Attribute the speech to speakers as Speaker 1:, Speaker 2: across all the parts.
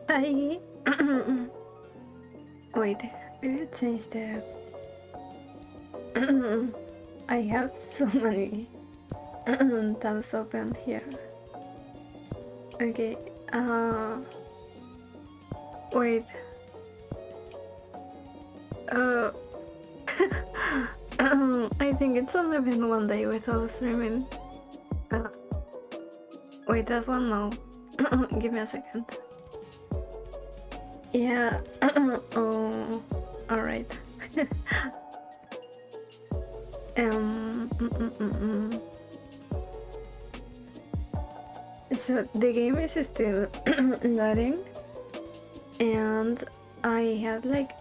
Speaker 1: I wait, did it change the I have so many tabs open here. Okay, wait. I think it's only been one day without streaming. Wait, that's one now. Give me a second. Yeah. Oh, alright. So the game is still loading, and I had like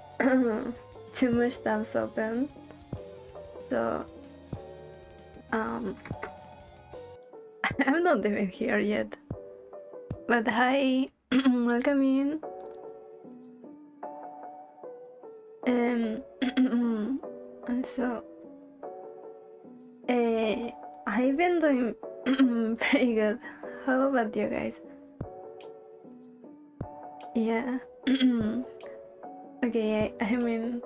Speaker 1: too much tabs open, so I'm not even here yet. But hi, welcome in. And so I've been doing pretty good. How about you guys? Yeah. Okay, I mean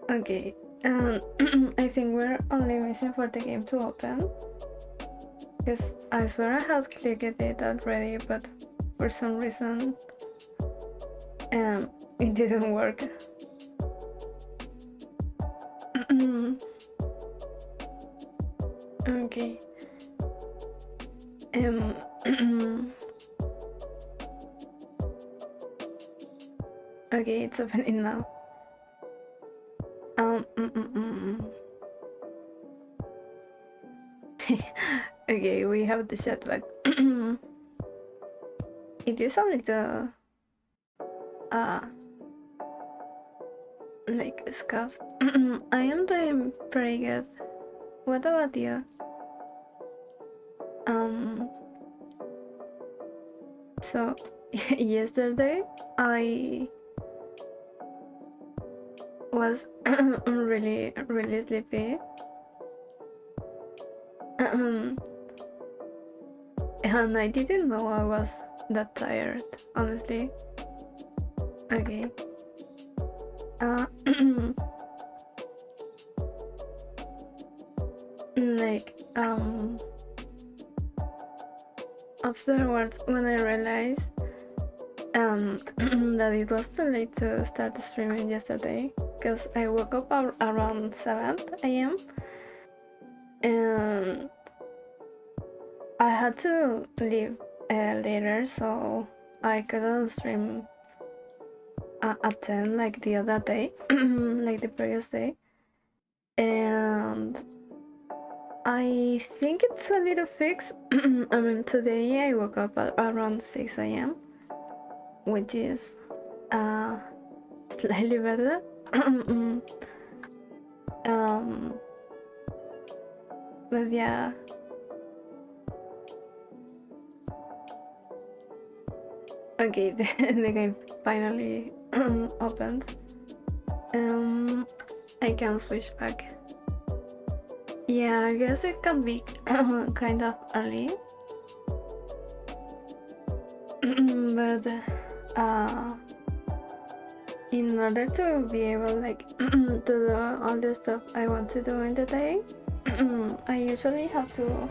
Speaker 1: okay. I think we're only missing for the game to open, because I swear I had clicked it already, but for some reason it didn't work. Okay. Okay, it's opening now. Okay, we have the chat back. It is a little like scuffed. I am doing pretty good. What about you? So yesterday I was really sleepy. And I didn't know I was that tired, honestly. Okay. Like afterwards, when I realized that it was too late to start streaming yesterday, because I woke up around 7 a.m. and I had to leave later, so I couldn't stream at 10 like the other day, like the previous day. And I think it's a little fixed. I mean, today I woke up at around 6 a.m., which is slightly better. But yeah. Okay, the game finally opened. I can switch back. Yeah, I guess it can be kind of early. But in order to be able like to do all the stuff I want to do in the day, I usually have to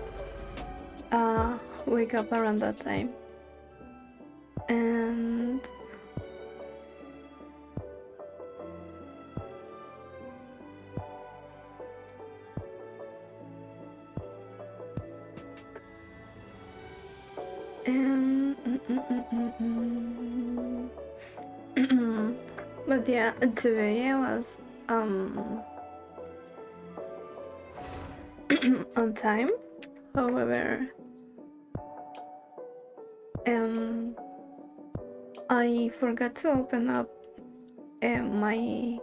Speaker 1: wake up around that time. And but yeah, today I was on time. However, I forgot to open up my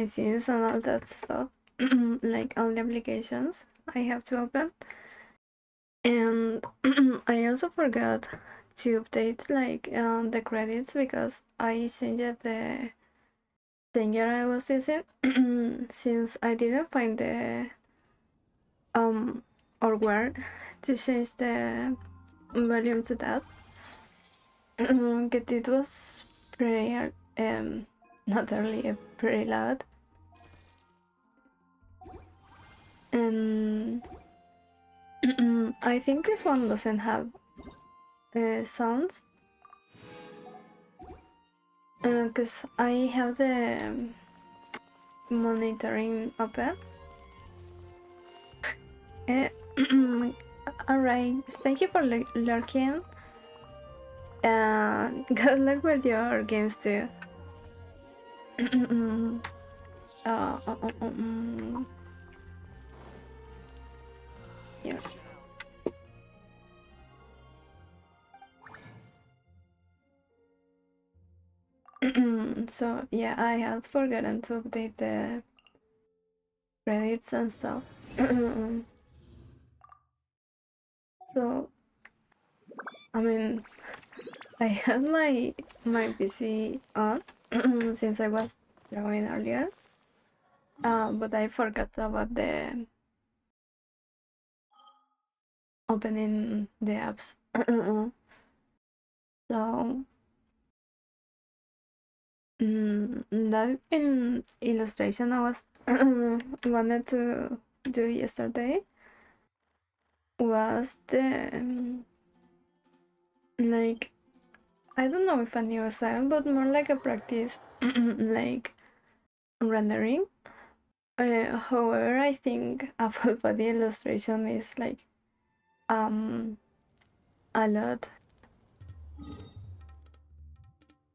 Speaker 1: scenes and all that stuff, like all the applications I have to open. And I also forgot to update like the credits, because I changed thing I was using since I didn't find the or where to change the volume to that. Because it was pretty not really pretty loud, and I think this one doesn't have sounds because I have the monitoring open. Alright, thank you for lurking. Good luck with your games too. Yeah. So yeah, I had forgotten to update the credits and stuff. So I mean, I had my PC on since I was drawing earlier, but I forgot about the opening the apps. So that illustration I was wanted to do yesterday was the like, I don't know if a new style, but more like a practice like rendering. However, I think a full body illustration is like a lot.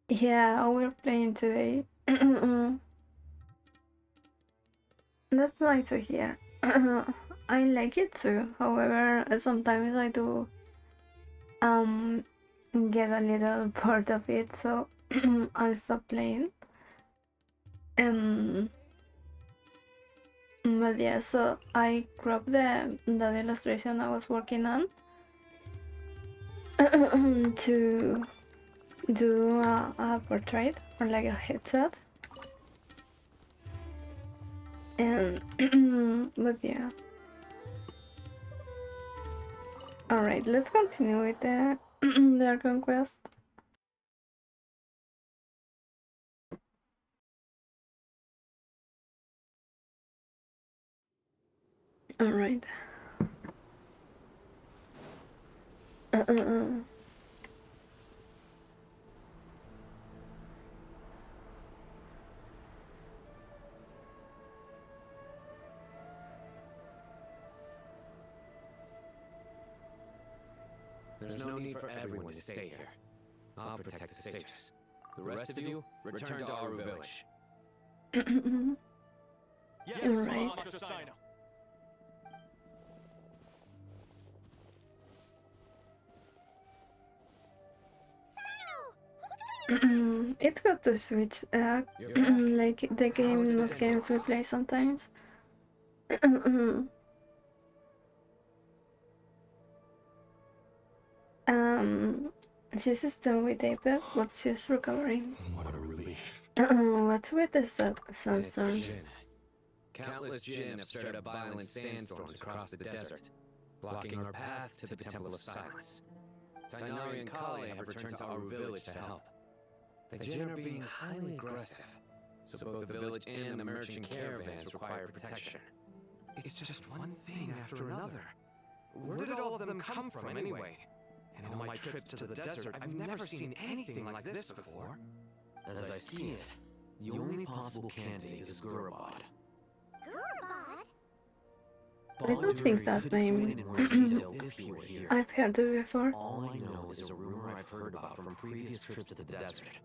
Speaker 1: Yeah, we're playing today. That's nice to hear. I like it too. However, sometimes I do get a little bored of it, so I stop playing. But yeah, so I cropped the illustration I was working on to do a portrait or like a headshot. And but yeah. Alright, let's continue with the their conquest. Alright.
Speaker 2: There's no need for everyone to stay here. I'll protect the sages. The rest of you, return to our village.
Speaker 3: Yes,
Speaker 1: Right.
Speaker 3: 𝐶𝐶.
Speaker 1: It's good to switch like the game of games we play sometimes. She's still with Apex, but she's recovering.
Speaker 2: What a relief.
Speaker 1: What's with the sandstorms?
Speaker 2: Countless jinn have stirred up violent sandstorms across the desert, blocking our path to the Temple of Silence. 𝐑𝐼𝐼 and 𝐃𝐫𝐤 have returned to our village to help. The jinn are being highly aggressive, so both the village and the merchant caravans require protection. It's just one thing after another. Where did all of them come from anyway? And in all my trips to the desert, I've never seen anything like this before. As I see it, the only possible candidate is 𝐾𝐫𝐽.
Speaker 1: I don't think that name I've heard it before.
Speaker 2: All I know is a rumor I've heard about from previous trips to the desert.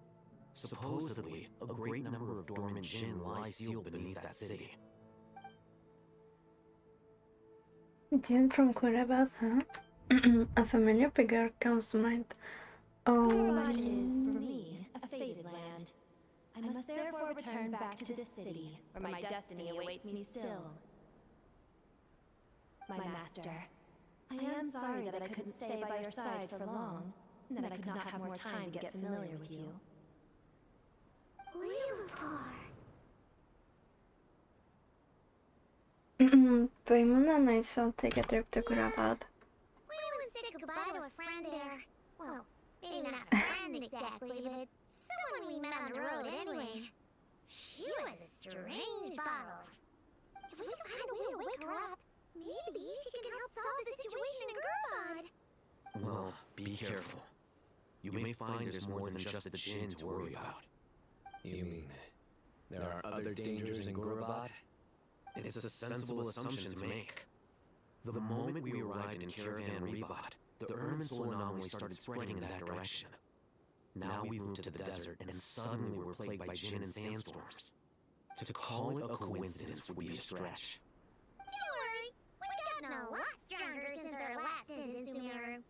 Speaker 2: Supposedly, a great number of dormant jinn lie sealed beneath that city.
Speaker 1: Jinn from 𝐾𝐫𝐽, huh? A familiar figure comes to mind. Oh.
Speaker 4: 𝐾𝐫𝐽 is, for me, a fated land. I must therefore return back to this city, where my destiny awaits me still. My master, I am sorry that I couldn't stay by your side for long, and that I could not have more time to get familiar with you.
Speaker 5: Leopard,
Speaker 1: Paimon and I shall take a trip to Kurabat.
Speaker 3: We once said goodbye to a friend there. Well, maybe not a friend exactly, but someone we met on the road anyway. She was a strange bottle. If we can find a way to wake her up, maybe she can help solve the situation in Gurbad.
Speaker 2: Well, be careful. You may find there's more than just the Djinn to worry about. You mean there are other dangers in Gurbad? It's a sensible assumption to make. The moment we arrived in Caravan Rebot, the Ermin soul anomaly started spreading in that direction. Now we moved to the desert, and suddenly we're plagued by Djinn and sandstorms. To call it a coincidence would be a stretch.
Speaker 3: Don't worry, we've gotten a lot stronger since our last stint in Sumeru.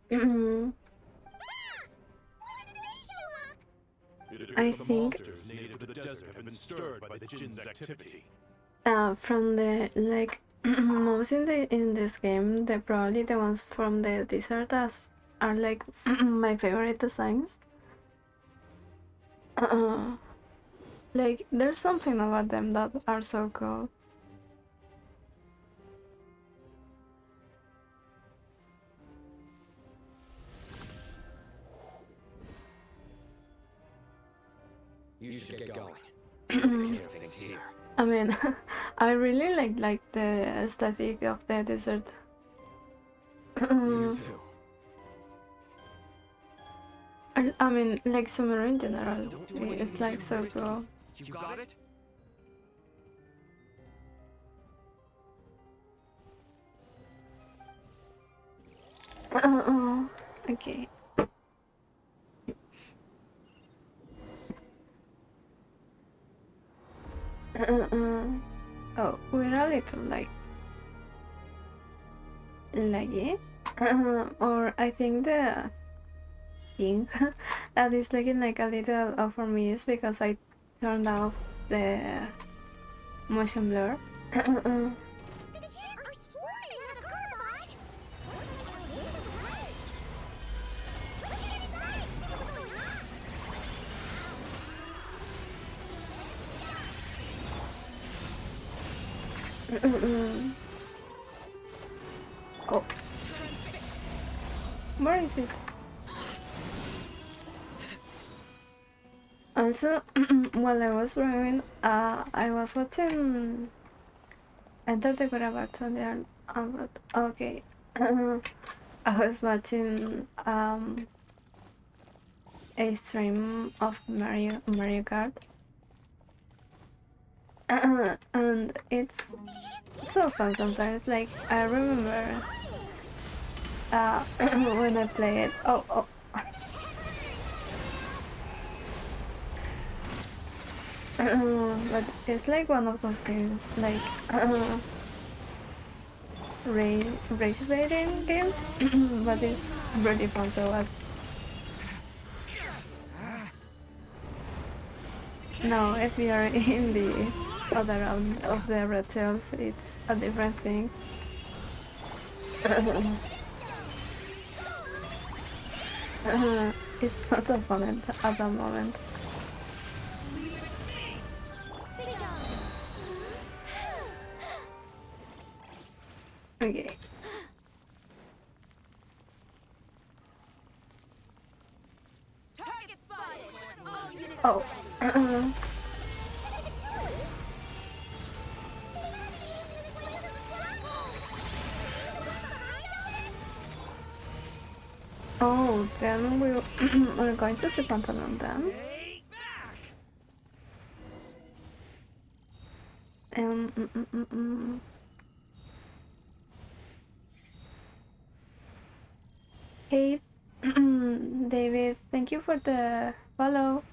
Speaker 3: When did they show up?
Speaker 5: It appears
Speaker 1: I
Speaker 5: the
Speaker 1: think-
Speaker 5: monsters native to the desert have been stirred by the Djinn's activity.
Speaker 1: From the like mobs in this game, they're probably the ones from the desert as are like my favorite designs. Like there's something about them that are so cool.
Speaker 2: You should get going. Take care of things here.
Speaker 1: I mean, I really like the aesthetic of the desert.
Speaker 2: You too.
Speaker 1: I mean, like Sumeru in general,
Speaker 2: Don't do anything
Speaker 1: it's like
Speaker 2: too
Speaker 1: so
Speaker 2: risky.
Speaker 1: cool.
Speaker 2: You got it?
Speaker 1: Okay. Oh, we're a little like laggy. Or I think the thing that is looking like a little off for me is because I turned off the motion blur.
Speaker 3: The Djinn are swarming out of Gurbad! Let's get inside and see what's going on!
Speaker 1: Oh, where is it? Also, while I was drawing, I was watching Enter the Guarabarts earlier. But okay, I was watching a stream of Mario Kart, and it's so fun sometimes. Like I remember when I play it. Oh. But it's like one of those games, like race baiting games, but it's really fun to watch. Now, if you're in the other round of the red shells, it's a different thing. It's not a fun at the moment. Okay.
Speaker 4: Target spotted. All units
Speaker 1: Oh. Oh, then we're going to see Pantalon then. Hey, David, thank you for the follow.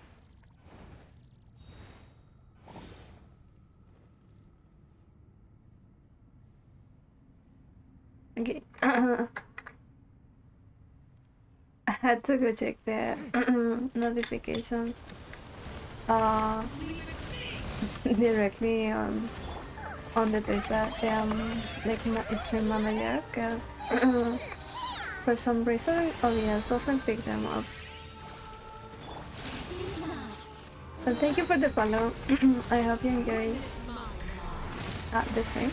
Speaker 1: Okay. I had to go check the notifications directly on the Twitter, like my stream manager, because for some reason OBS doesn't pick them up. Well, thank you for the follow. I hope you enjoy the stream.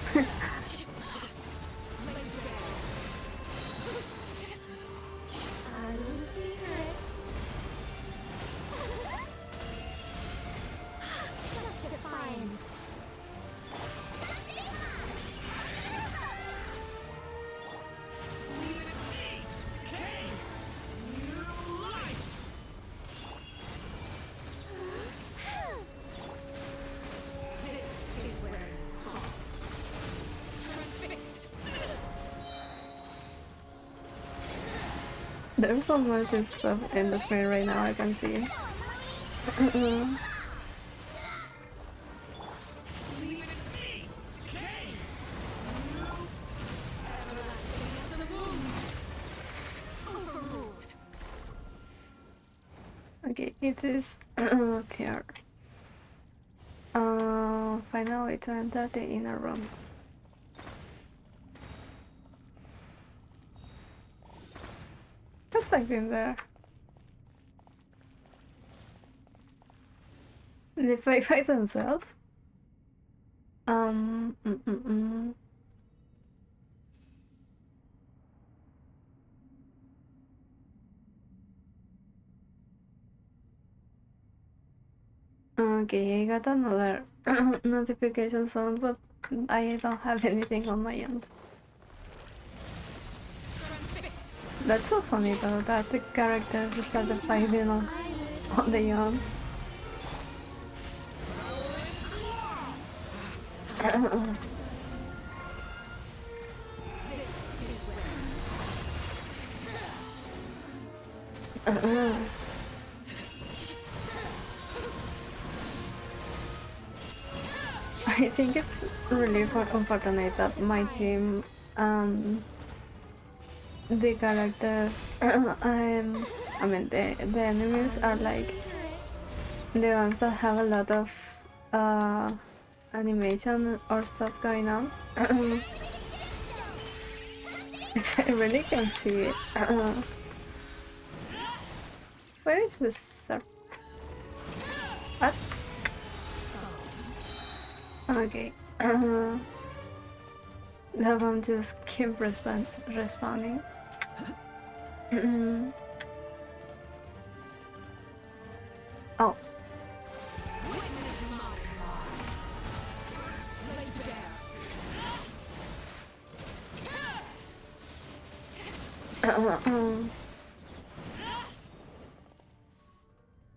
Speaker 1: There's so much stuff in the screen right now, I can see. Okay, it is clear. Finally to enter the inner room. What's back in there? They fight themselves? Okay, I got another notification sound, but I don't have anything on my end. That's so funny though, that the characters started fighting on their own. I think it's really unfortunate that my team, the characters, I mean the enemies are like the ones that have a lot of animation or stuff going on. I really can see it. Where is this? What? Okay. That one just keep responding. Oh.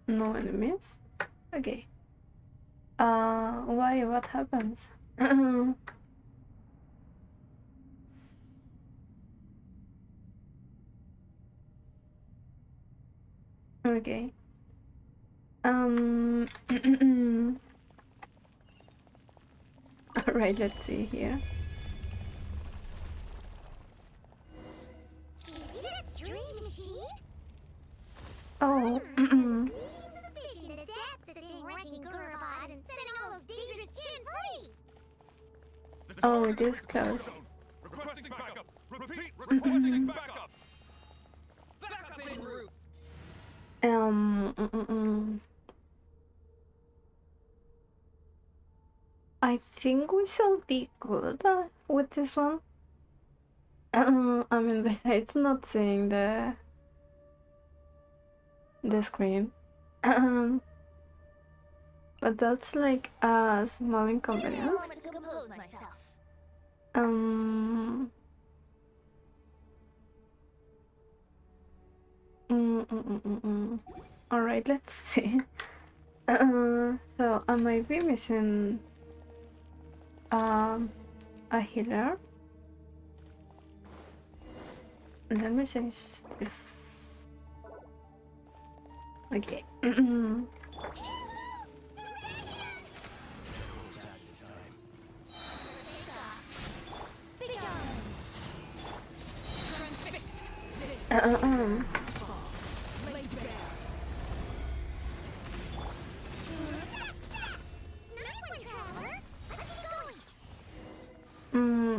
Speaker 1: No enemies? Okay. Why? What happens? Okay. Alright, let's see here.
Speaker 3: You see that strange machine?
Speaker 1: Oh.
Speaker 3: Suspicion that that's the thing wrecking Gurabot and setting all those dangerous Jin free.
Speaker 1: Oh, it is close.
Speaker 5: Requesting backup. Repeat, requesting backup.
Speaker 2: Backup en route.
Speaker 1: I think we shall be good with this one. I mean, besides not seeing the screen. But that's like a small inconvenience.
Speaker 4: To compose myself.
Speaker 1: Alright, let's see. So I might be missing a healer. Let me change this. Okay.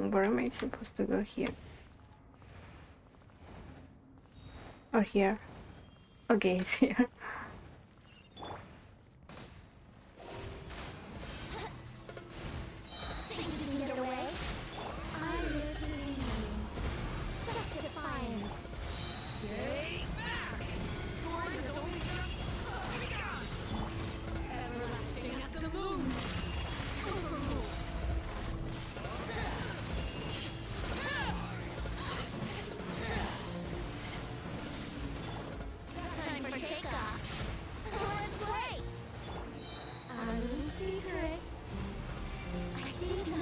Speaker 1: Where am I supposed to go here? Or here? Okay, it's here.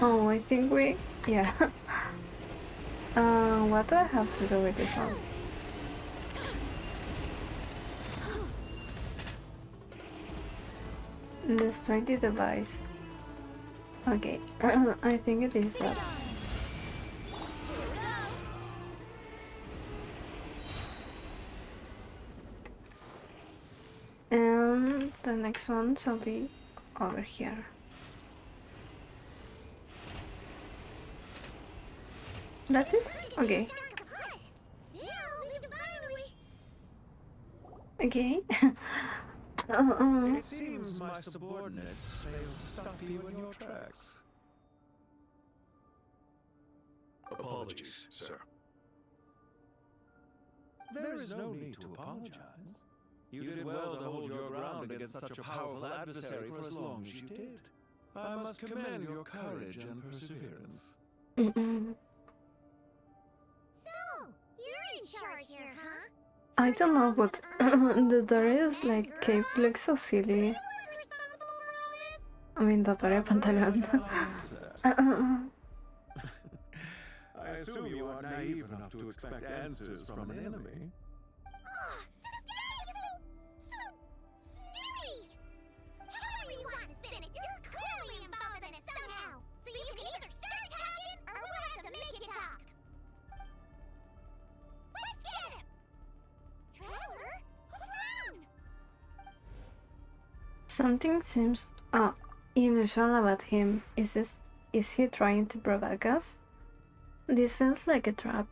Speaker 1: Oh, I think we... yeah. What do I have to do with this one? Destroy the device. Okay, I think it is that. And the next one shall be over here. That's it? Okay. Okay.
Speaker 5: It seems my subordinates failed to stop you in your tracks. Apologies, sir. There is no need to apologize. You did well to hold your ground against such a powerful adversary for as long as you did. I must commend your courage and perseverance.
Speaker 3: So, you're in charge here, huh?
Speaker 1: I don't know, but the door is like Cave looks so silly.
Speaker 3: You're the ones responsible for all this?
Speaker 1: I mean, Dottore Pantalon.
Speaker 5: I assume you are naive enough to expect answers from an enemy.
Speaker 3: Oh, this guy is so snooty! However you want to spin it, you're clearly involved in it somehow. So you can either start talking, or we'll have to make you talk. Let's get him! Trevor, what's wrong?
Speaker 1: Something seems unusual about him. Is he trying to provoke us? This feels like a trap.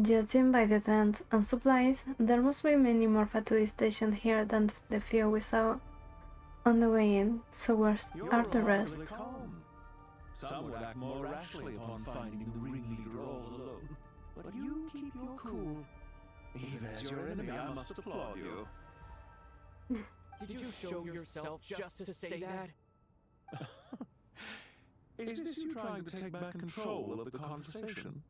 Speaker 1: Judging by the tents and supplies, there must be many more Fatui stationed here than the few we saw on the way in, so where are the rest?
Speaker 5: Remarkably calm. Some would act more rashly upon finding the ringleader all alone. But you keep your cool. Even as your enemy, I must applaud you.
Speaker 2: Did you show yourself just to say that?
Speaker 5: Is this you trying to take back control of the conversation?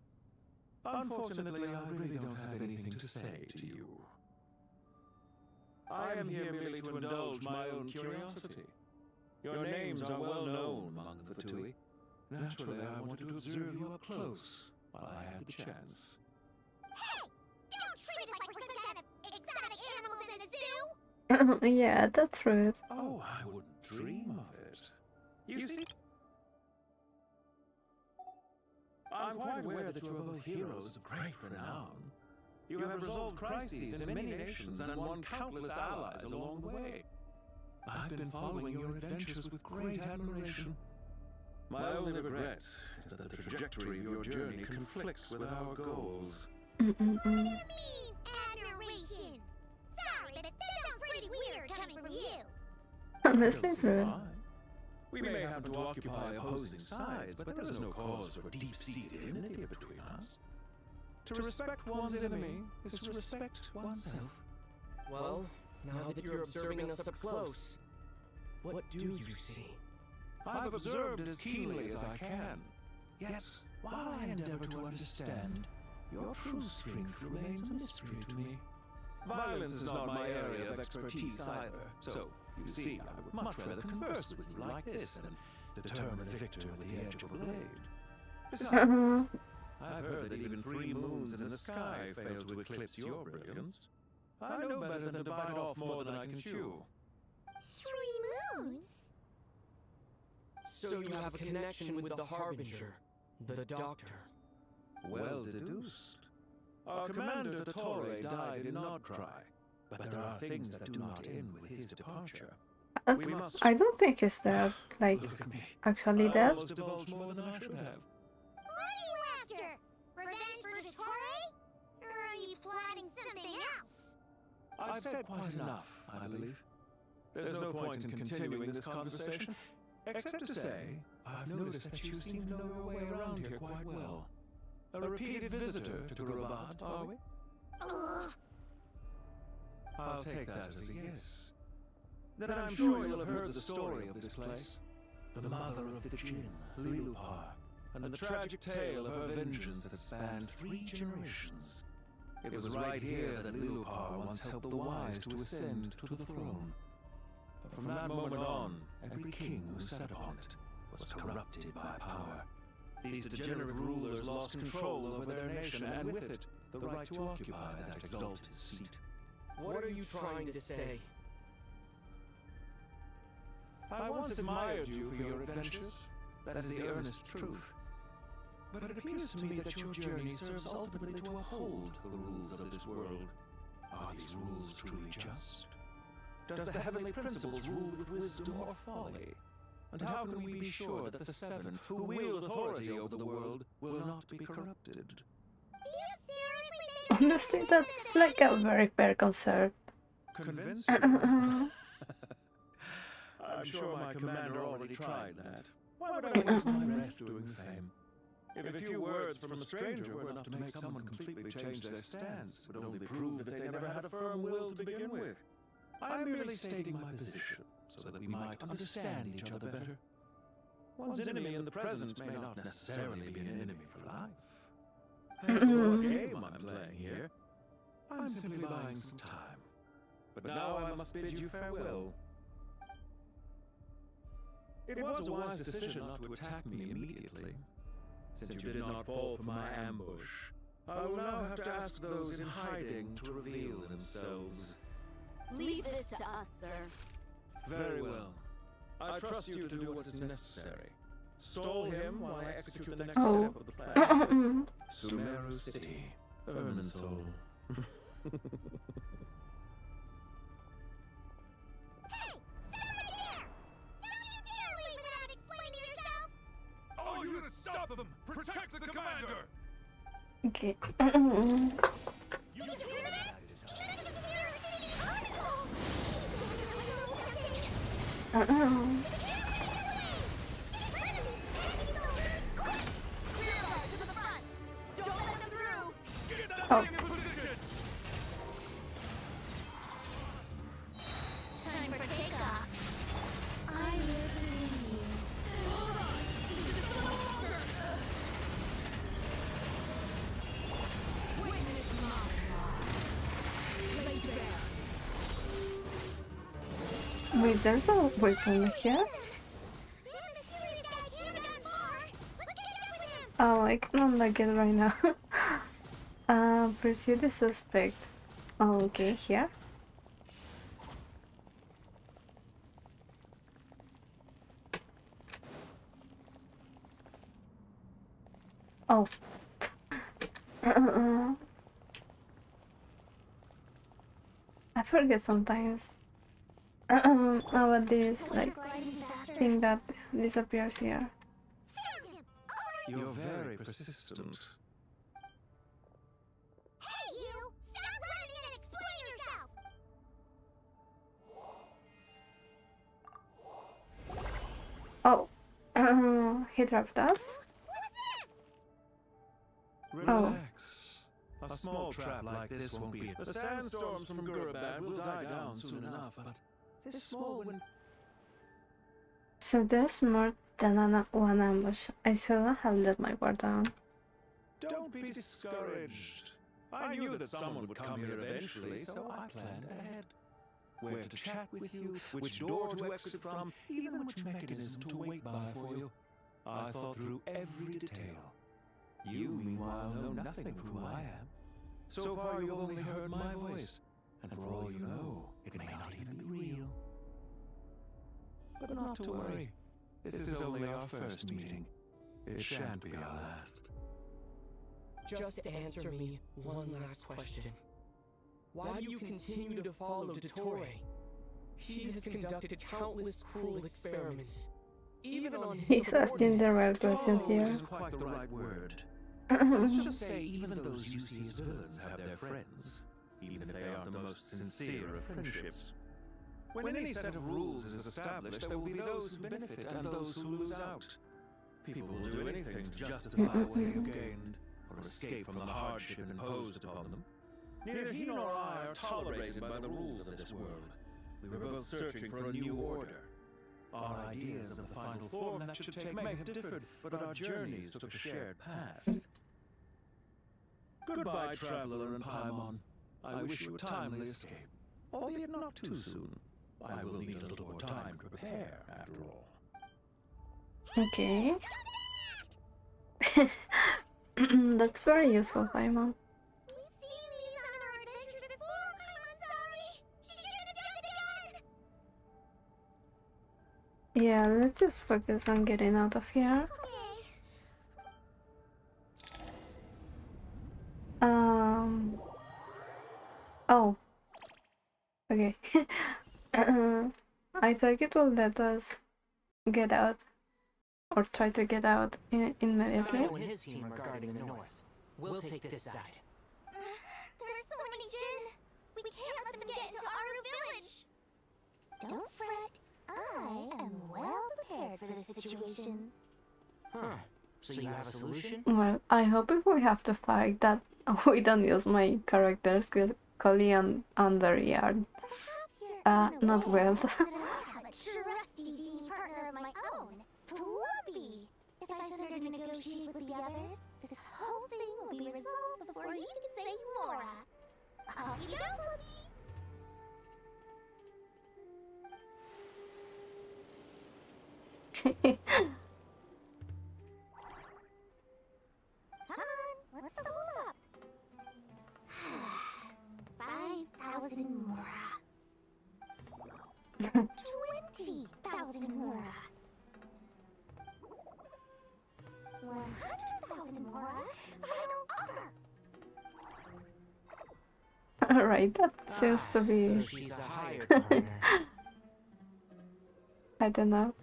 Speaker 5: Unfortunately, I really don't have anything to say to you. I am here merely to indulge my own curiosity. Your names are well known among the Fatui. Naturally, I wanted to observe you up close while I had the chance.
Speaker 3: Hey! Don't treat us like we're some kind of exotic animals in a zoo!
Speaker 1: Yeah, that's rude.
Speaker 5: Oh, I wouldn't dream of it. You see, I'm quite aware that you are both heroes of great renown. You have resolved crises in many nations and won countless allies along the way. I've been following your adventures with great admiration. My only regret is that the trajectory of your journey conflicts with our goals.
Speaker 3: What do you mean, adoration? Sorry, but that sounds pretty weird coming from you.
Speaker 1: Honestly, it's rude.
Speaker 5: We may happen to occupy opposing sides, but there is no cause for deep-seated enmity between us. To respect one's enemy is to respect oneself.
Speaker 2: Well, now that you're observing us up close, what do you see?
Speaker 5: I've observed as keenly as I can. Yet, while I endeavor to understand, your true strength remains a mystery to me. Violence is not my area of expertise either, so, you see, I would much rather converse with you like this than determine a victor with the edge of a blade. Besides, I've heard that even 3 moons in the sky fail to eclipse your brilliance. I know better than to bite off more than I can chew.
Speaker 3: 3 moons?
Speaker 2: So you have a connection with the Harbinger, the Doctor.
Speaker 5: Well deduced. Our commander 𝐷𝐴 died in 𝗏𝐷𝐾𝐸, but there are things that do not end with his departure. We must...
Speaker 1: I don't think he's dead. Like,
Speaker 5: Look at me.
Speaker 1: actually
Speaker 5: I
Speaker 1: dead.
Speaker 5: almost divulged more than I should have.
Speaker 3: What are you after? Revenge for 𝐷𝐴? Or are you plotting something else?
Speaker 5: I've said quite enough, I believe. There's no point in continuing this conversation, except to say, I've noticed that you seem to know your way around here quite well. A repeated visitor to 𝐾𝐫, are we?
Speaker 3: Ugh.
Speaker 5: I'll take that as a yes. Then I'm sure you'll have heard the story of this place. The mother of the Jinn, 𝐿iluphar, and the tragic tale of her vengeance that spanned 3 generations. It was right here that 𝐿iluphar once helped the wise to ascend to the throne. But from that moment on, every king who sat upon it, was corrupted by power. These degenerate rulers lost control over their nation, and with it, the right to occupy that exalted seat.
Speaker 2: What are you trying to say?
Speaker 5: I once admired you for your adventures. That is the earnest truth. But it appears to me that your journey serves ultimately to uphold the rules of this world. Are these rules truly just? Does the heavenly principles rule with wisdom or folly? And how can we be sure that the seven who wield authority over the world will not be corrupted?
Speaker 1: Honestly, that's like a very fair concern.
Speaker 5: Convinced you? I'm sure my commander already tried that. Why would I waste my breath doing the same? If a few words from a stranger were enough to make someone completely change their stance, it would only prove that they never had a firm will to begin with. I am merely stating my position, so that we might understand each other better. One's enemy in the present may not necessarily be an enemy for life. As for what game I'm playing here, I'm simply buying some time. But now I must bid you farewell. It was a wise decision not to attack me immediately. Since you did not fall for my ambush, I will now have to ask those in hiding to reveal themselves.
Speaker 4: Leave this to us, sir.
Speaker 5: Very well. I trust you to do what is necessary. Stall him while I execute the next step of the plan. Sumeru City, Erminsoul.
Speaker 3: You to stop them! Protect the commander!
Speaker 1: Okay.
Speaker 3: Did you hear that? He just hear
Speaker 1: Oh.
Speaker 3: Time for takeoff. I will believe you. Witness my loss. Lay bare.
Speaker 1: Wait, there's a weapon here? Oh, I cannot like it right now. Pursue the suspect. Oh, okay, here. Oh. I forget sometimes about this like thing that disappears here.
Speaker 5: You're very persistent.
Speaker 3: Hey, you! Stop running in and explain yourself!
Speaker 1: Oh, he dropped us.
Speaker 5: Relax. A small trap like this won't be it. The sandstorms from 𝐾𝐫𝐴𝐵 will die down soon enough, but this small one...
Speaker 1: So there's more than one ambush. I shouldn't have let my guard down.
Speaker 5: Don't be discouraged. I knew that someone would come here eventually, so I planned ahead. Where to chat with you, which door to exit from, even which mechanism to wait by for you. I thought through every detail. You, meanwhile, know nothing of who I am. So far, you've only heard my voice, and for all you know, it may not even be real. But not to worry. This is only our first meeting. It shan't be our last.
Speaker 6: Just answer me one last question. Why do you continue to follow 𝐑𝐿? He has conducted countless cruel experiments, even on his
Speaker 1: He's asking the right person
Speaker 5: Follow
Speaker 1: here.
Speaker 5: isn't quite the right word. Let's just say even those you see as villains have their friends, even if they aren't the most sincere of friendships. When any set of rules is established, there will be those who benefit and those who lose out. People will do anything to justify what they have gained, or escape from the hardship imposed upon them. Neither he nor I are tolerated by the rules of this world. We were both searching for a new order. Our ideas of the final form that should take may have differed, but our journeys took a shared path. Goodbye, traveler and Paimon. I wish you a timely escape, albeit not too soon. I will need a little more time to prepare, after all.
Speaker 1: Okay. That's very useful, Paimon.
Speaker 3: We've seen these on our adventures before. I'm sorry. She shouldn't have done it again.
Speaker 1: Yeah, let's just focus on getting out of here.
Speaker 3: Okay.
Speaker 1: Oh. Okay. I thought it will let us get out. Or try to get out immediately.
Speaker 6: Silo and his team are guarding the north. We'll take this side.
Speaker 3: There's so many Jin. We can't let them get into Aru Village. Don't fret. I am well prepared for this situation.
Speaker 6: Huh. So you have a solution?
Speaker 1: Well, I hope if we have to fight that we don't use my characters 𝐃𝐨𝐧𝐚𝐭𝐢𝐿 under yard.
Speaker 3: Perhaps you're
Speaker 1: Not well.
Speaker 3: that I have a trusty genie partner of my own, 𝗏𝐵. If I send her to negotiate with the others, this whole thing will be resolved before you can say Mora. Off you go, 𝗏𝐵. Come on, what's the hold up? 5,000 Mora. 20,000 Mora. 100,000 Mora. Final offer.
Speaker 1: Alright, that seems to be...
Speaker 6: So she's a hired partner.
Speaker 1: I don't know.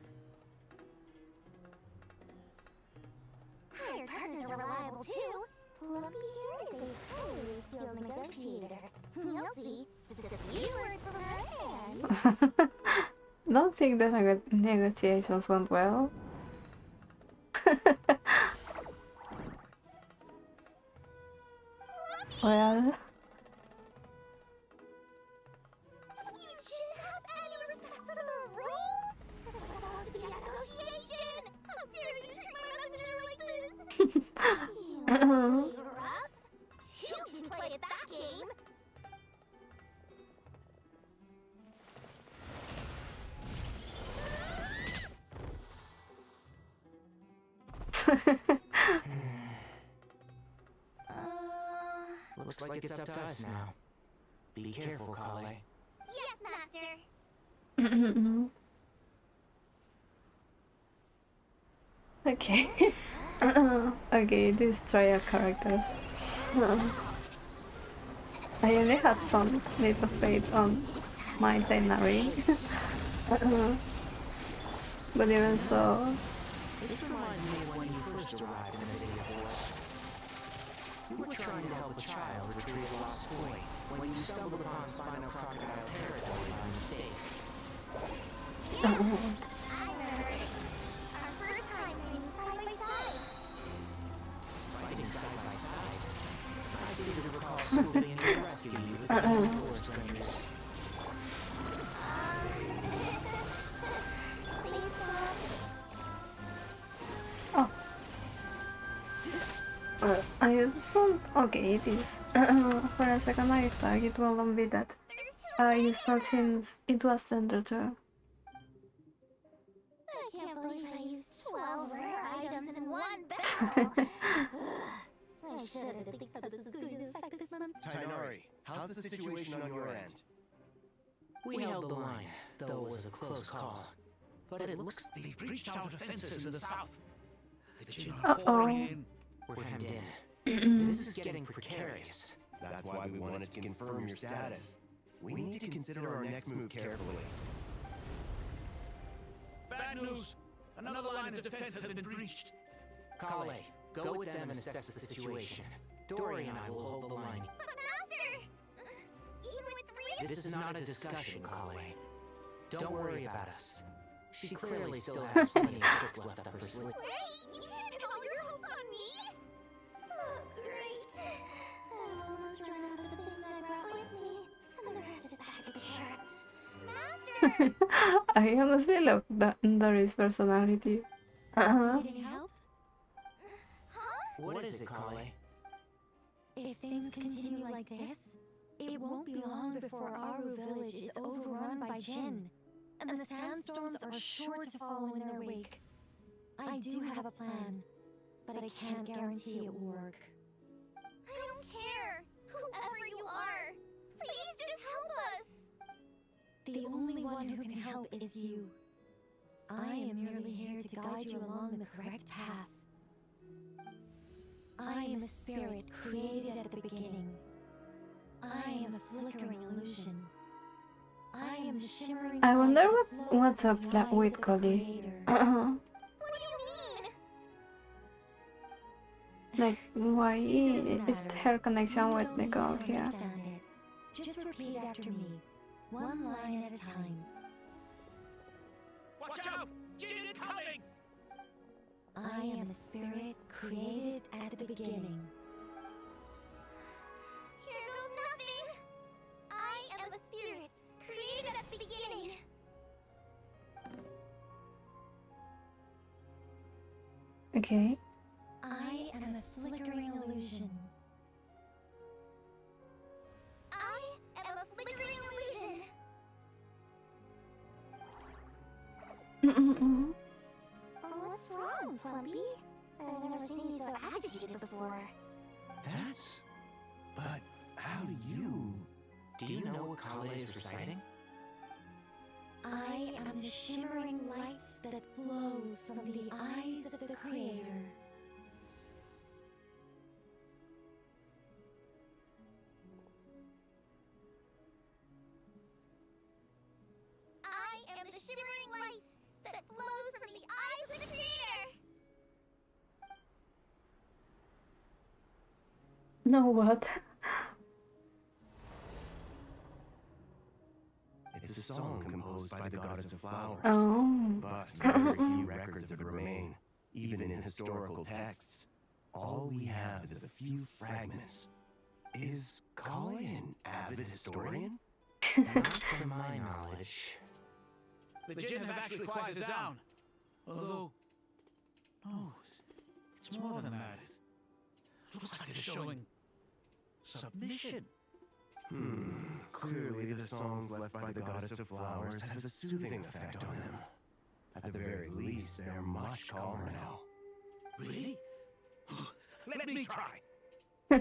Speaker 3: Hired partners are reliable too. 𝗏𝐵 here is a totally skilled negotiator. You'll see. Just a few words from her and...
Speaker 1: Don't think the negotiations went well. Well...
Speaker 3: You should have any respect for the rules. This is supposed to be a negotiation. How dare you treat my messenger like this? You wanna play rough? You can play at that game.
Speaker 6: Looks like it's up to us now. Be careful, 𝐃𝐽.
Speaker 3: Yes, master.
Speaker 1: Okay. Okay, these trial characters. I only had some little faith on my Tighnari. But even so...
Speaker 6: This reminds me of when you first arrived in the City of War. You were trying to help a child retrieve a lost toy when you stumbled upon Spinal Crocodile territory by mistake.
Speaker 3: I remember it. Our first time fighting side by side.
Speaker 6: Fighting side by side. I seem to recall swooping in to rescue you with the door strangers.
Speaker 3: Please stop.
Speaker 1: I don't... Okay, it is. For a second I thought it wouldn't be that.
Speaker 3: There's
Speaker 1: It's not since it was Center too.
Speaker 3: I can't believe I used 12 rare items in one battle. I shudder to think how this is going to affect this month's...
Speaker 7: Tighnari, how's the situation on your end?
Speaker 6: We held the line, though it was a close call. But it looks
Speaker 5: They've breached our defenses in the south. The Jin
Speaker 1: Uh-oh.
Speaker 5: are pouring in.
Speaker 6: we're hemmed in. This is getting precarious.
Speaker 7: That's why we wanted to confirm your status. We need to consider our next move carefully.
Speaker 5: Bad news. Another line of defense has been breached.
Speaker 6: 𝐃𝐽, go with them and assess the situation. Dory and I will hold the line.
Speaker 3: But master! Even with 3 of
Speaker 6: This is not a discussion, 𝐃𝐽. Don't worry about us. She clearly still has plenty of tricks left up her sleeve.
Speaker 3: Wait, you can't pin all your hopes on me! Oh, great. I've almost run out of the things I brought with me, and the rest is back at the care. Master!
Speaker 1: I honestly love Dory's personality.
Speaker 4: Needing help?
Speaker 3: Huh?
Speaker 6: What is it, 𝐃𝐽?
Speaker 4: If things continue like this, it won't be long before Aru Village is overrun by Jin, and the sandstorms are sure to follow in their wake. I do have a plan, but I can't guarantee it will work.
Speaker 3: I don't care. Whoever you are, please just help us.
Speaker 4: The only one who can help is you. I am merely here to guide you along the correct path. I am a spirit created at the beginning. I am a flickering illusion. I am the shimmering
Speaker 1: I wonder
Speaker 4: light that flows
Speaker 1: what's
Speaker 4: from
Speaker 1: up
Speaker 4: the eyes
Speaker 1: with
Speaker 4: of the
Speaker 1: Cody.
Speaker 4: Creator.
Speaker 3: What do you mean?
Speaker 1: Like, why
Speaker 4: Doesn't
Speaker 1: is
Speaker 4: matter.
Speaker 1: her connection
Speaker 4: You
Speaker 1: with
Speaker 4: don't
Speaker 1: the
Speaker 4: need
Speaker 1: girl
Speaker 4: to
Speaker 1: here?
Speaker 4: understand it. Just repeat after me, one line at a time.
Speaker 6: Watch out! Jin incoming!
Speaker 4: I am a spirit created at the beginning.
Speaker 3: Here goes nothing. I am a spirit created at the beginning.
Speaker 1: Okay.
Speaker 4: I am a flickering illusion.
Speaker 3: I am a flickering illusion. What's wrong, Plumpy? I've never seen you so agitated before.
Speaker 7: That's... But how do you...
Speaker 2: Do you know what 𝐃𝐫𝐬𝐬 is reciting?
Speaker 4: I am the shimmering light that flows from the eyes of the Creator.
Speaker 3: I am the shimmering light that flows from the eyes of the Creator.
Speaker 1: No, what?
Speaker 7: It's a song composed by the goddess of flowers.
Speaker 1: Oh.
Speaker 7: But very few records of it remain, even in historical texts. All we have is a few fragments. Is 𝐃𝐫𝐬 an avid historian?
Speaker 2: Not to my knowledge.
Speaker 5: The Jinn have actually quieted down. Although... No, it's more than that. Looks like they're showing... submission.
Speaker 7: Clearly the songs left by the goddess of flowers have a soothing effect on them. At the very least, they're much calmer now.
Speaker 5: Really? Let me try. I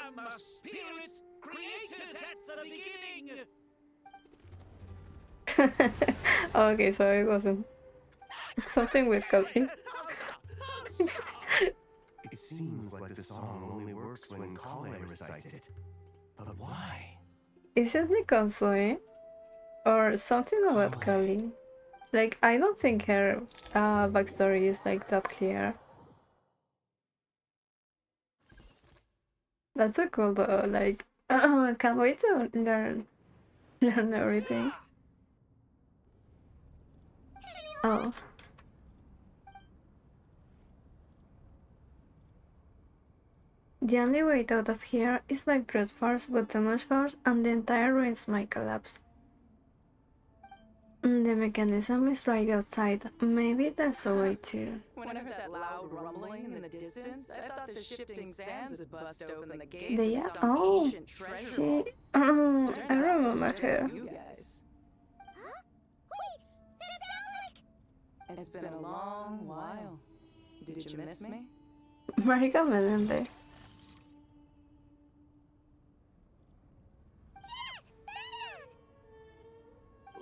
Speaker 5: am a spirit created at the beginning.
Speaker 1: Okay, so it wasn't something with Cody.
Speaker 7: It seems like the song only works when 𝐃𝐫𝐬 recites it. But why?
Speaker 1: Is it because Zoe? Or something about Kali? Like, I don't think her backstory is like that clear. That's so cool though, like, can't wait to learn everything. Oh. The only way out of here is by brute force, but too much force and the entire ruins might collapse. The mechanism is right outside. Maybe there's a way to...
Speaker 8: When I heard that loud rumbling in the distance, I thought the shifting sands had bust open the gates
Speaker 1: The,
Speaker 8: to
Speaker 1: yeah,
Speaker 8: some
Speaker 1: oh,
Speaker 8: ancient treasure
Speaker 1: she...
Speaker 8: vault.
Speaker 1: I
Speaker 8: Turns out it
Speaker 1: remember
Speaker 8: was just
Speaker 1: her.
Speaker 8: you guys.
Speaker 3: Huh? Wait, that sounds like...
Speaker 8: It's been a long while. Did you miss me?
Speaker 1: Marica Melende.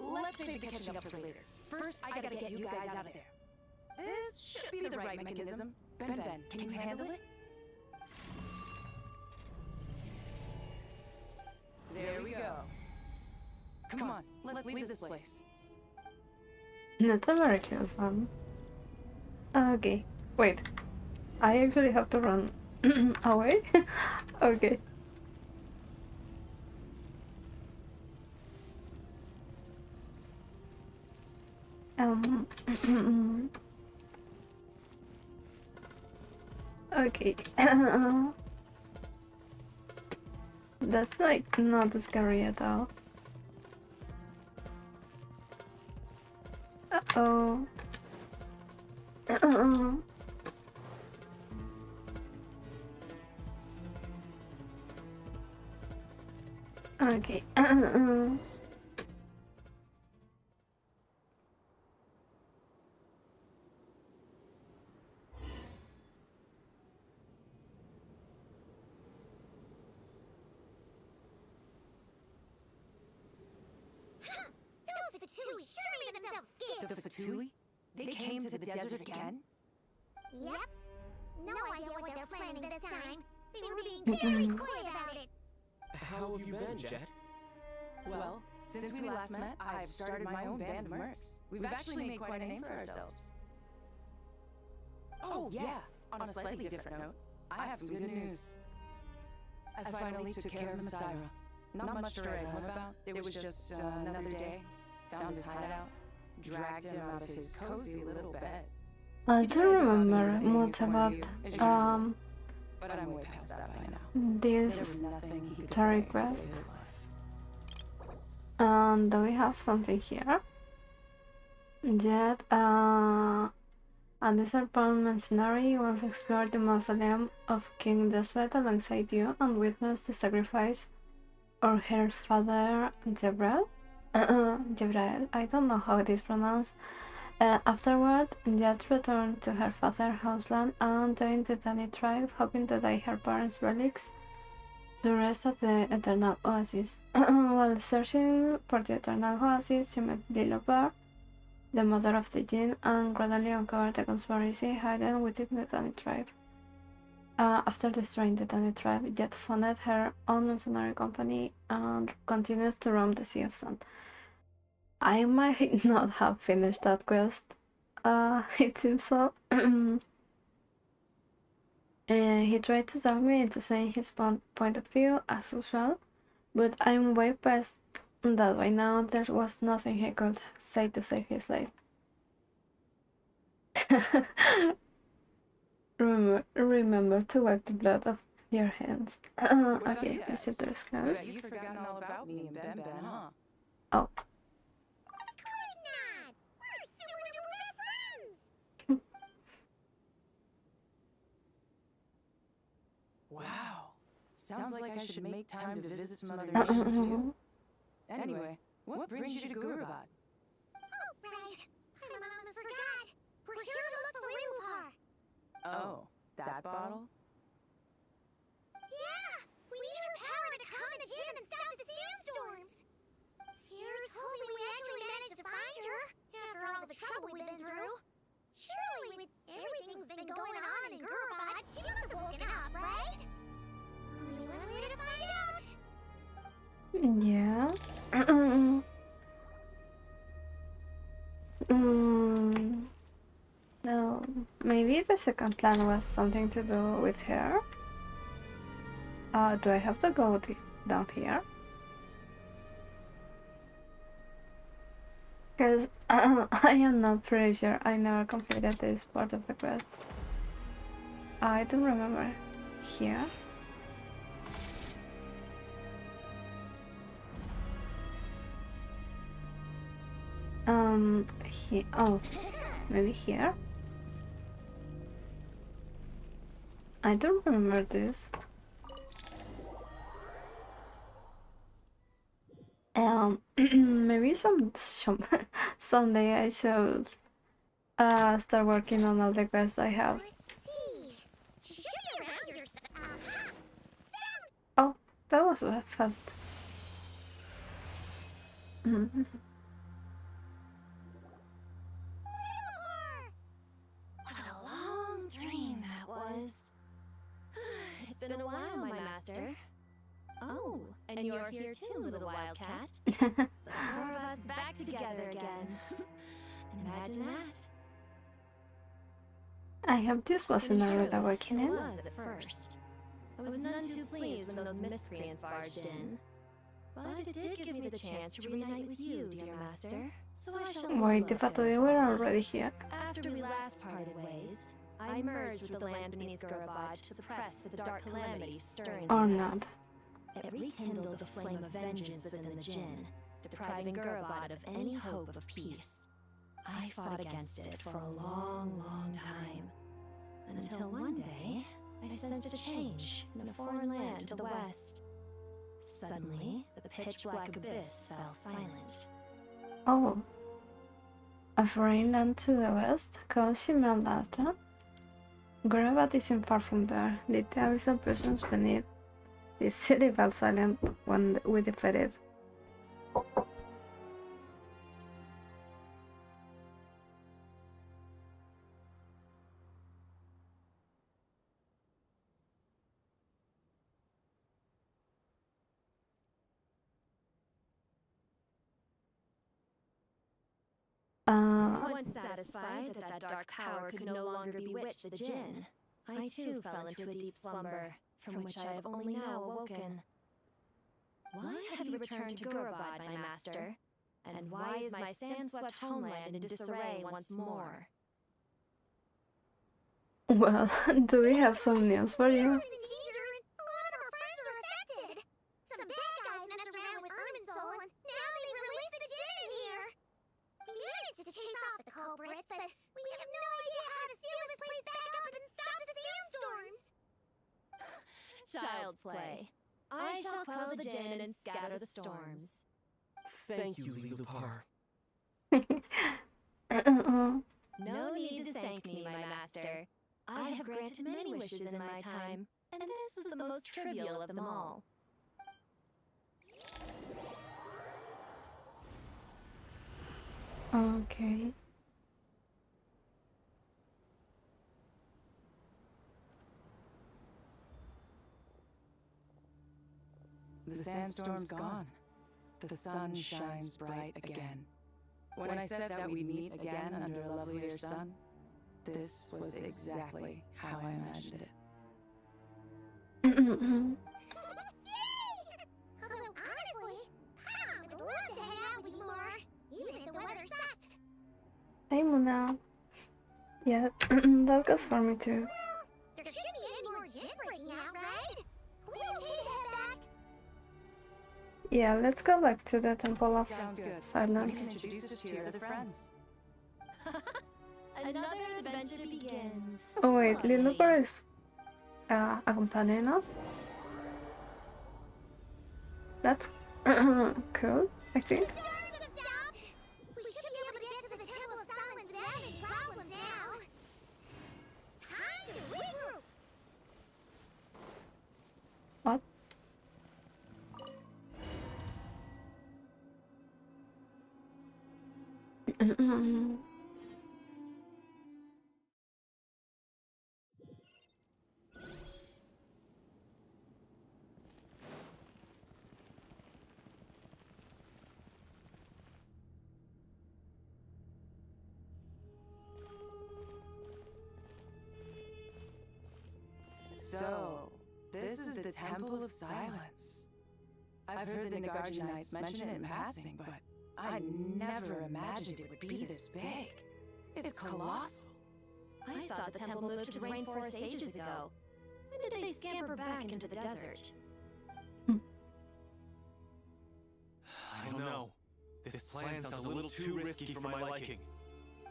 Speaker 8: Let's save the catching up for later. First, I gotta get you guys out of there. This should be the right mechanism. Ben, can you handle it? There we go. Come on, let's leave this place.
Speaker 1: Not a very close one. Okay, wait. I actually have to run away? Okay. Okay. That's like not scary at all. Uh-oh. Okay.
Speaker 3: sure made themselves scarce.
Speaker 8: The 𝐸𝐸? They came to the desert again?
Speaker 3: Yep. No idea what they're planning this time. They were being very coy about it.
Speaker 6: How have you been, Jet?
Speaker 8: Well, since we last met, I've started my own band of mercs. We've actually made quite a name for ourselves. Oh, yeah. On a slightly different note, I have some good news. I finally took care of 𝐵𝐵𝐴. Not much to write home about. It was just another day. Found his hideout, dragged him out of his cozy little bed.
Speaker 1: I don't remember much about
Speaker 8: But I'm way past that by now.
Speaker 1: this
Speaker 8: Nothing he could
Speaker 1: story
Speaker 8: say to
Speaker 1: quest.
Speaker 8: save his life.
Speaker 1: And do we have something here? Yet, a desert-bound mercenary once explored the mausoleum of King Desert alongside you and witnessed the sacrifice of her father Jebrael. Jebrael, I don't know how it is pronounced. Afterward, Jet returned to her father's houseland and joined the 𝐸𝐴𝐴 tribe, hoping to lay her parents' relics to rest at the Eternal Oasis. While searching for the Eternal Oasis, she met Lilopar, the mother of the Jinn, and gradually uncovered the conspiracy hidden within the 𝐸𝐴𝐴 tribe. After destroying the 𝐸𝐴𝐴 tribe, Jet founded her own mercenary company and continues to roam the Sea of Sand. I might not have finished that quest. It seems so. He tried to talk me into saying his point of view as usual, but I'm way past that by now. There was nothing he could say to save his life. Remember to wipe the blood off your hands. Okay, visitors close.
Speaker 8: You've forgotten all about me and 𝐵𝐵𝐴, huh?
Speaker 1: Oh.
Speaker 3: Of course not! We're super duper best friends!
Speaker 8: Wow. Sounds like I should make time to visit some other nations too. Anyway, what brings you to 𝐵𝐴𝐴?
Speaker 3: Oh, right. I almost forgot. We're here to look for Lilopar.
Speaker 8: Oh, that bottle?
Speaker 3: Yeah! We need her power to calm the Jinn and stop the sandstorms. Here's hoping we actually managed to find her, after all the trouble we've been through. Surely, with everything that's been going on in 𝐵𝐴𝐴, she must have woken up, right? Only one way to find out.
Speaker 1: Yeah. No, maybe the second plan was something to do with her. Do I have to go down here? Because I am not pretty sure I never completed this part of the quest. I don't remember. Here? Oh, maybe here? I don't remember this. Maybe someday I should start working on all the quests I have.
Speaker 3: Let's see. She should be around here.
Speaker 1: Oh, that was fast.
Speaker 4: What a long dream that was. It's been a while, my master. Oh, and you're here too, little wildcat. The four of us back together again. Imagine that.
Speaker 1: I hope this wasn't a rude
Speaker 4: It
Speaker 1: awakening.
Speaker 4: was at first. I was none too pleased when those miscreants barged in. But it did give me the chance to reunite with you, dear master. So I shall
Speaker 1: Wait, the
Speaker 4: overlook
Speaker 1: 𝐵𝐴𝐴
Speaker 4: their
Speaker 1: were
Speaker 4: quarrel.
Speaker 1: already here.
Speaker 4: After we last parted ways, I merged with the land beneath 𝐵𝐴𝐴 to suppress the dark calamities stirring
Speaker 1: Or
Speaker 4: the
Speaker 1: not.
Speaker 4: depths. It rekindled the flame of vengeance within the Jinn, depriving 𝐵𝐴𝐴 of any hope of peace. I fought against it for a long, long time. Until one day, I sensed a change in a foreign land to the west. Suddenly, the pitch-black abyss fell silent.
Speaker 1: Oh. A foreign land to the west called 𝐶𝐰𝐴𝐴. 𝐵𝐴𝐴 isn't far from there. The abyss of presence beneath the city fell silent when we defeated.
Speaker 4: satisfied that dark power could no longer bewitch the Jinn, I too fell into a deep slumber, from which I have only now awoken. Why have you returned to 𝐵𝐺𝐻, my master? And why is my sand-swept homeland in disarray once more?
Speaker 1: Well, do we have some news for you?
Speaker 3: A lot of our friends are affected. Some bad guys messed around with 𝐸𝐸𝐻, and now they've released the Jinn in here. We managed to chase off the culprits, but we have no idea how to seal this place back up and stop the sandstorms.
Speaker 4: Child's play. I shall quell the Jinn and scatter the storms.
Speaker 6: Thank you, 𝐸𝐸𝐿.
Speaker 4: No need to thank me, my master. I have granted many wishes in my time, and this was the most trivial of them all.
Speaker 1: Okay.
Speaker 8: The sandstorm's gone. The sun shines bright again. When I said that we'd meet again under a lovelier sun, this was exactly how I imagined it.
Speaker 3: Yay! Although honestly, I would love to hang out with you more, even if the weather sucked.
Speaker 1: Hey, Muna. Yeah, that goes for me too.
Speaker 3: Well, there shouldn't be any more Jinn breaking out, right? Are we okay to head back?
Speaker 1: Yeah, let's go back to the Temple of
Speaker 8: Sounds good. You
Speaker 1: Silence.
Speaker 8: can introduce us to your other friends.
Speaker 4: Another adventure begins.
Speaker 1: Oh wait, 𝐸𝐸𝐿 is accompanying us. That's cool, I think.
Speaker 3: Storms have stopped. We should be able to get to the Temple of Silence without any problems now. Time to regroup.
Speaker 1: What?
Speaker 8: So, this is the Temple of Silence. I've heard the 𝐵𝐺𝐻 mention it in passing, but I never imagined it would be this big. It's colossal.
Speaker 4: I thought the temple moved to the rainforest ages ago. When did they scamper back into the desert?
Speaker 5: I don't know. This plan sounds a little too risky for my liking.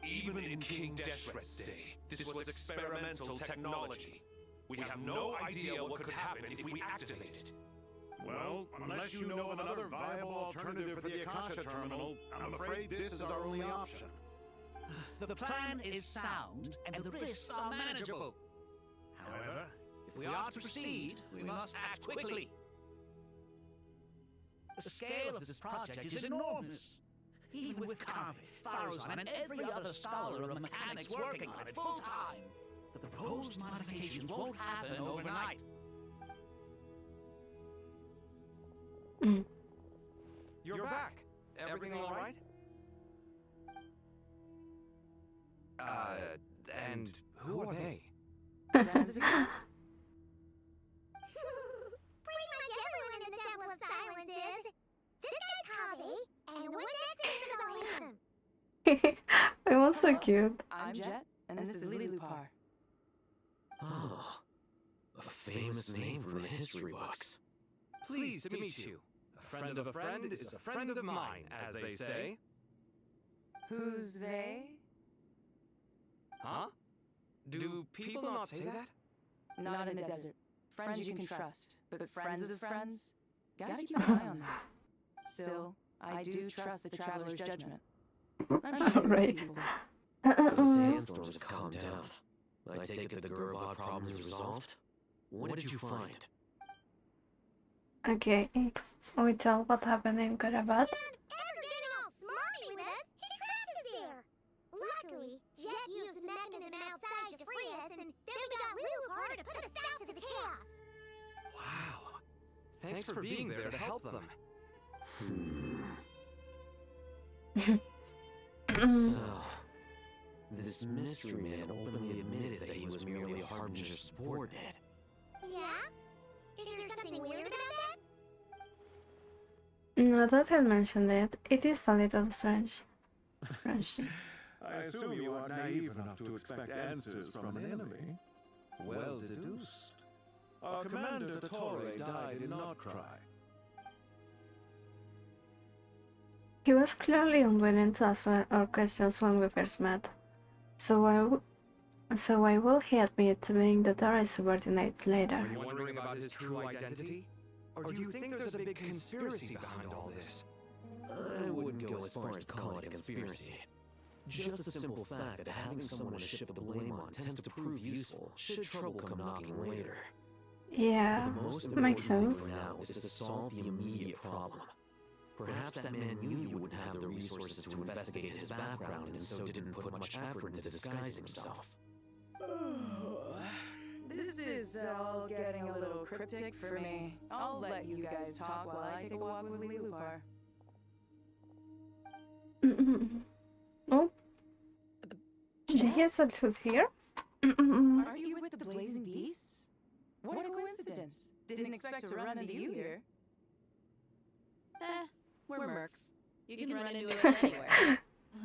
Speaker 5: Even in King 𝐵𝐻𝐻's day, this was experimental technology. We have no idea what could happen if we activate it.
Speaker 9: Well, unless you know of another viable alternative for the Akasha terminal, I'm afraid this is our only option.
Speaker 10: The plan is sound, and the risks are manageable. However, if we are to proceed, we must act quickly. The scale of this project is enormous. Even with 𝐾𝐽, 𝗏𝗏zan, and every other scholar of mechanics working on it full-time, the proposed modifications won't happen overnight.
Speaker 5: You're back. Everything all right? And who are they?
Speaker 8: Friends of yours?
Speaker 3: Pretty much everyone in the Temple of Silence is. This guy's 𝐾𝐽, and one next to him is 𝐸𝐸𝐿.
Speaker 1: It was so cute.
Speaker 8: I'm Jet, and this is 𝐸𝐸𝐿.
Speaker 2: Oh, a famous name from the history books.
Speaker 5: Pleased to meet you. A friend of a friend is a friend of mine, as they say.
Speaker 8: Who's they?
Speaker 5: Huh? Do people not say that?
Speaker 8: Not in the desert. Friends you can trust, but friends of friends? Gotta keep an eye on them. Still, I do trust the traveler's judgment. I'm sure
Speaker 1: Right.
Speaker 8: people
Speaker 2: The sandstorms have calmed down. I take it the 𝐵𝐺𝐻 problem is resolved? What did you find?
Speaker 1: Okay, we tell what happened in 𝐵𝐺𝐻.
Speaker 3: And after getting all smarmy with us, he trapped us there. Luckily, Jet used the mechanism outside to free us, and then we got 𝐸𝐸𝐿 to put us out to the chaos.
Speaker 5: Wow. Thanks for being there to help them.
Speaker 2: So, This mystery man openly admitted that he was merely a harbinger's subordinate.
Speaker 3: Yeah? Is there something weird about that?
Speaker 1: Now that I mentioned it, it is a little strange. Frenchy.
Speaker 5: I assume you are naive enough to expect answers from an enemy. Well deduced. Our commander 𝗏𝐴 died in 𝗏𝐶𝐸.
Speaker 1: He was clearly unwilling to answer our questions when we first met. So why will he admit to being the 𝗏𝐴's subordinate later?
Speaker 11: Are you wondering about his true identity? Or do you think there's a big conspiracy behind all this?
Speaker 2: I wouldn't go as far as to call it a conspiracy. Just the simple fact that having someone to shift the blame on tends to prove useful should trouble come knocking later.
Speaker 1: Yeah,
Speaker 2: But the most
Speaker 1: makes
Speaker 2: important
Speaker 1: sense.
Speaker 2: thing for now is to solve the immediate problem. Perhaps that man knew you wouldn't have the resources to investigate his background and so didn't put much effort into disguising himself.
Speaker 8: This is all getting a little cryptic for me. I'll let you guys talk while I take a walk with Lilupar.
Speaker 1: Oh, yes, who's here?
Speaker 8: Are you with the Blazing Beasts? What a coincidence. Didn't expect to run into you here. We're mercs.
Speaker 12: You can run into it anywhere.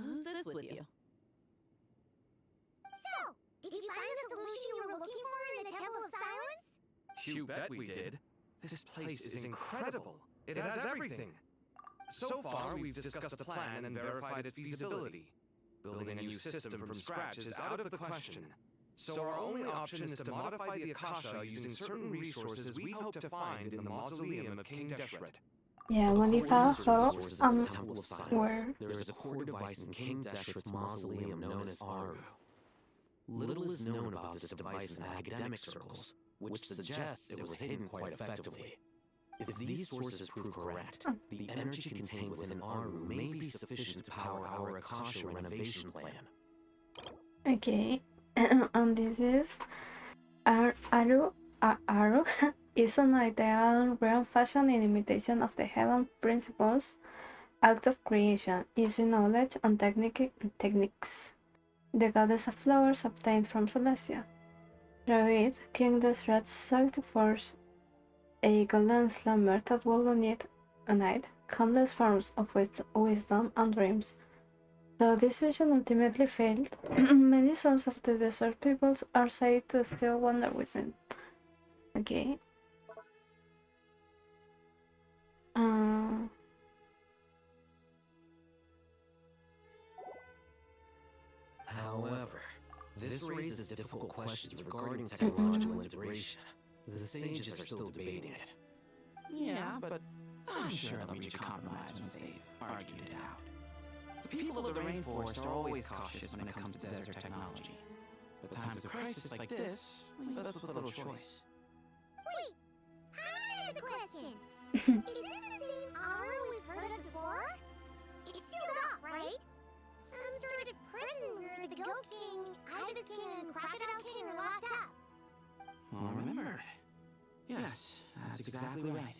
Speaker 12: Who's this with you?
Speaker 3: So, did you find the solution you were looking for in the Temple of Silence?
Speaker 11: You bet we did. This place is incredible. It has everything. So far, we've discussed the plan and verified its feasibility. Building a new system from scratch is out of the question. So our only option is to modify the Akasha using certain resources we hope to find in the mausoleum of King Deshret.
Speaker 1: Yeah, modify herbs and where?
Speaker 2: There is a core device in King Deshret's mausoleum known as Aru. Little is known about this device in academic circles, which suggests it was hidden quite effectively. If these sources prove correct, the energy contained within Aru may be sufficient to power our Akasha renovation plan.
Speaker 1: Okay, and this is Aru is an ideal realm fashioned in imitation of the heaven principles, act of creation, using knowledge and techniques. The goddess of flowers obtained from Celestia. Through it, King Deshret sought to forge a golden slumber that will unite countless forms of wisdom and dreams. Though this vision ultimately failed, many souls of the desert peoples are said to still wander within. Okay.
Speaker 2: However, this raises difficult questions regarding technological integration. The sages are still debating it.
Speaker 10: Yeah, but I'm sure they'll reach a compromise once they've argued it out. The people of the rainforest are always cautious when it comes to desert technology. But times of crisis like this leave us with little choice.
Speaker 3: Wait, Hamina has a question. Is this the same Aru we've heard of before? It's sealed off, right? Some sort of prison where the Goat King, Ibis King, and Crocodile King are locked up.
Speaker 10: Well remembered. Yes, that's exactly right.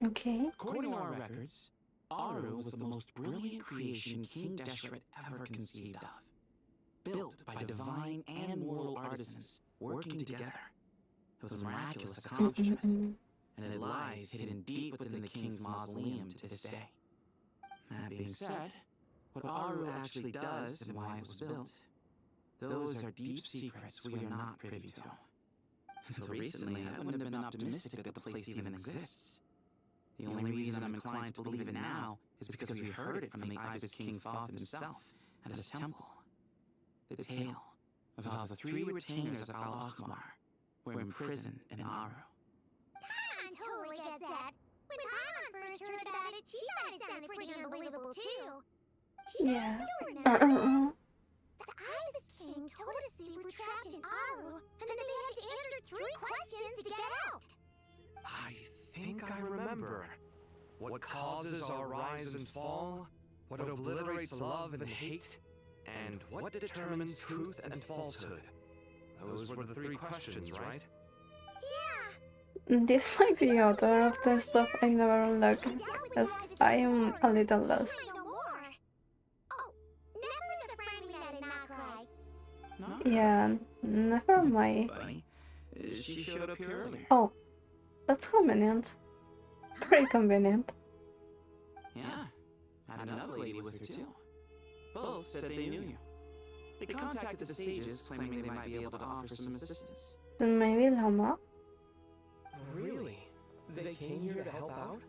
Speaker 1: Okay.
Speaker 10: According to our records, Aru was the most brilliant creation King Deshret ever conceived of. Built by divine and mortal artisans working together. It was a miraculous accomplishment, and it lies hidden deep within the king's mausoleum to this day. That being said, what Aru actually does and why it was built, those are deep secrets we are not privy to. Until recently, I wouldn't have been optimistic that the place even exists. The only reason I'm inclined to believe it now is because we heard it from the Ibis King Thoth himself at his temple. The tale of how the 3 retainers of Al-Akhmar were imprisoned in Aru.
Speaker 3: Paimon totally gets that. When Paimon first heard about it, she thought it sounded pretty unbelievable too. She
Speaker 1: Yeah.
Speaker 3: still remember. The Ibis King told us they were trapped in Aru, and then they had to answer 3 questions to get out.
Speaker 11: I think I remember. What causes our rise and fall? What obliterates love and hate? And what determines truth and falsehood? Those were the 3 questions, right?
Speaker 3: Yeah.
Speaker 1: This might be author of the stuff I never unlocked, as I am a little lost.
Speaker 3: I know more. Oh,
Speaker 5: No?
Speaker 1: Yeah, never mind.
Speaker 5: Funny. She showed up here earlier.
Speaker 1: Oh, that's convenient. Pretty convenient.
Speaker 5: Yeah. Had another lady with her too. Both said they knew you. They contacted the sages, claiming they might be able to offer some assistance.
Speaker 1: Then maybe Llama.
Speaker 6: Really? They came here to help out?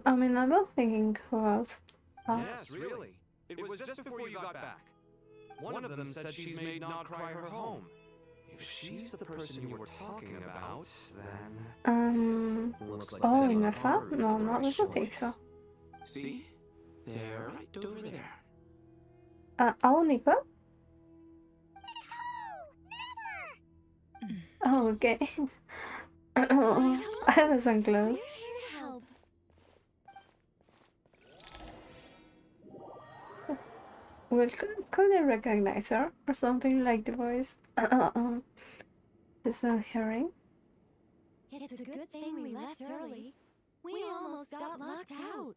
Speaker 1: I mean, I'm not thinking who else.
Speaker 11: Yes, really. It was just before you got back. One of them said she's made Not Cry her home. If she's the person you were talking about, then...
Speaker 1: Oh, Nefa? No, I don't think so.
Speaker 5: See? They're right over there.
Speaker 1: Oh, Nico? Oh, okay. I wasn't close.
Speaker 4: We're here to help.
Speaker 1: Well, could I recognize her or something like the voice? This one hearing.
Speaker 4: It's a good thing we left early. We almost got locked out.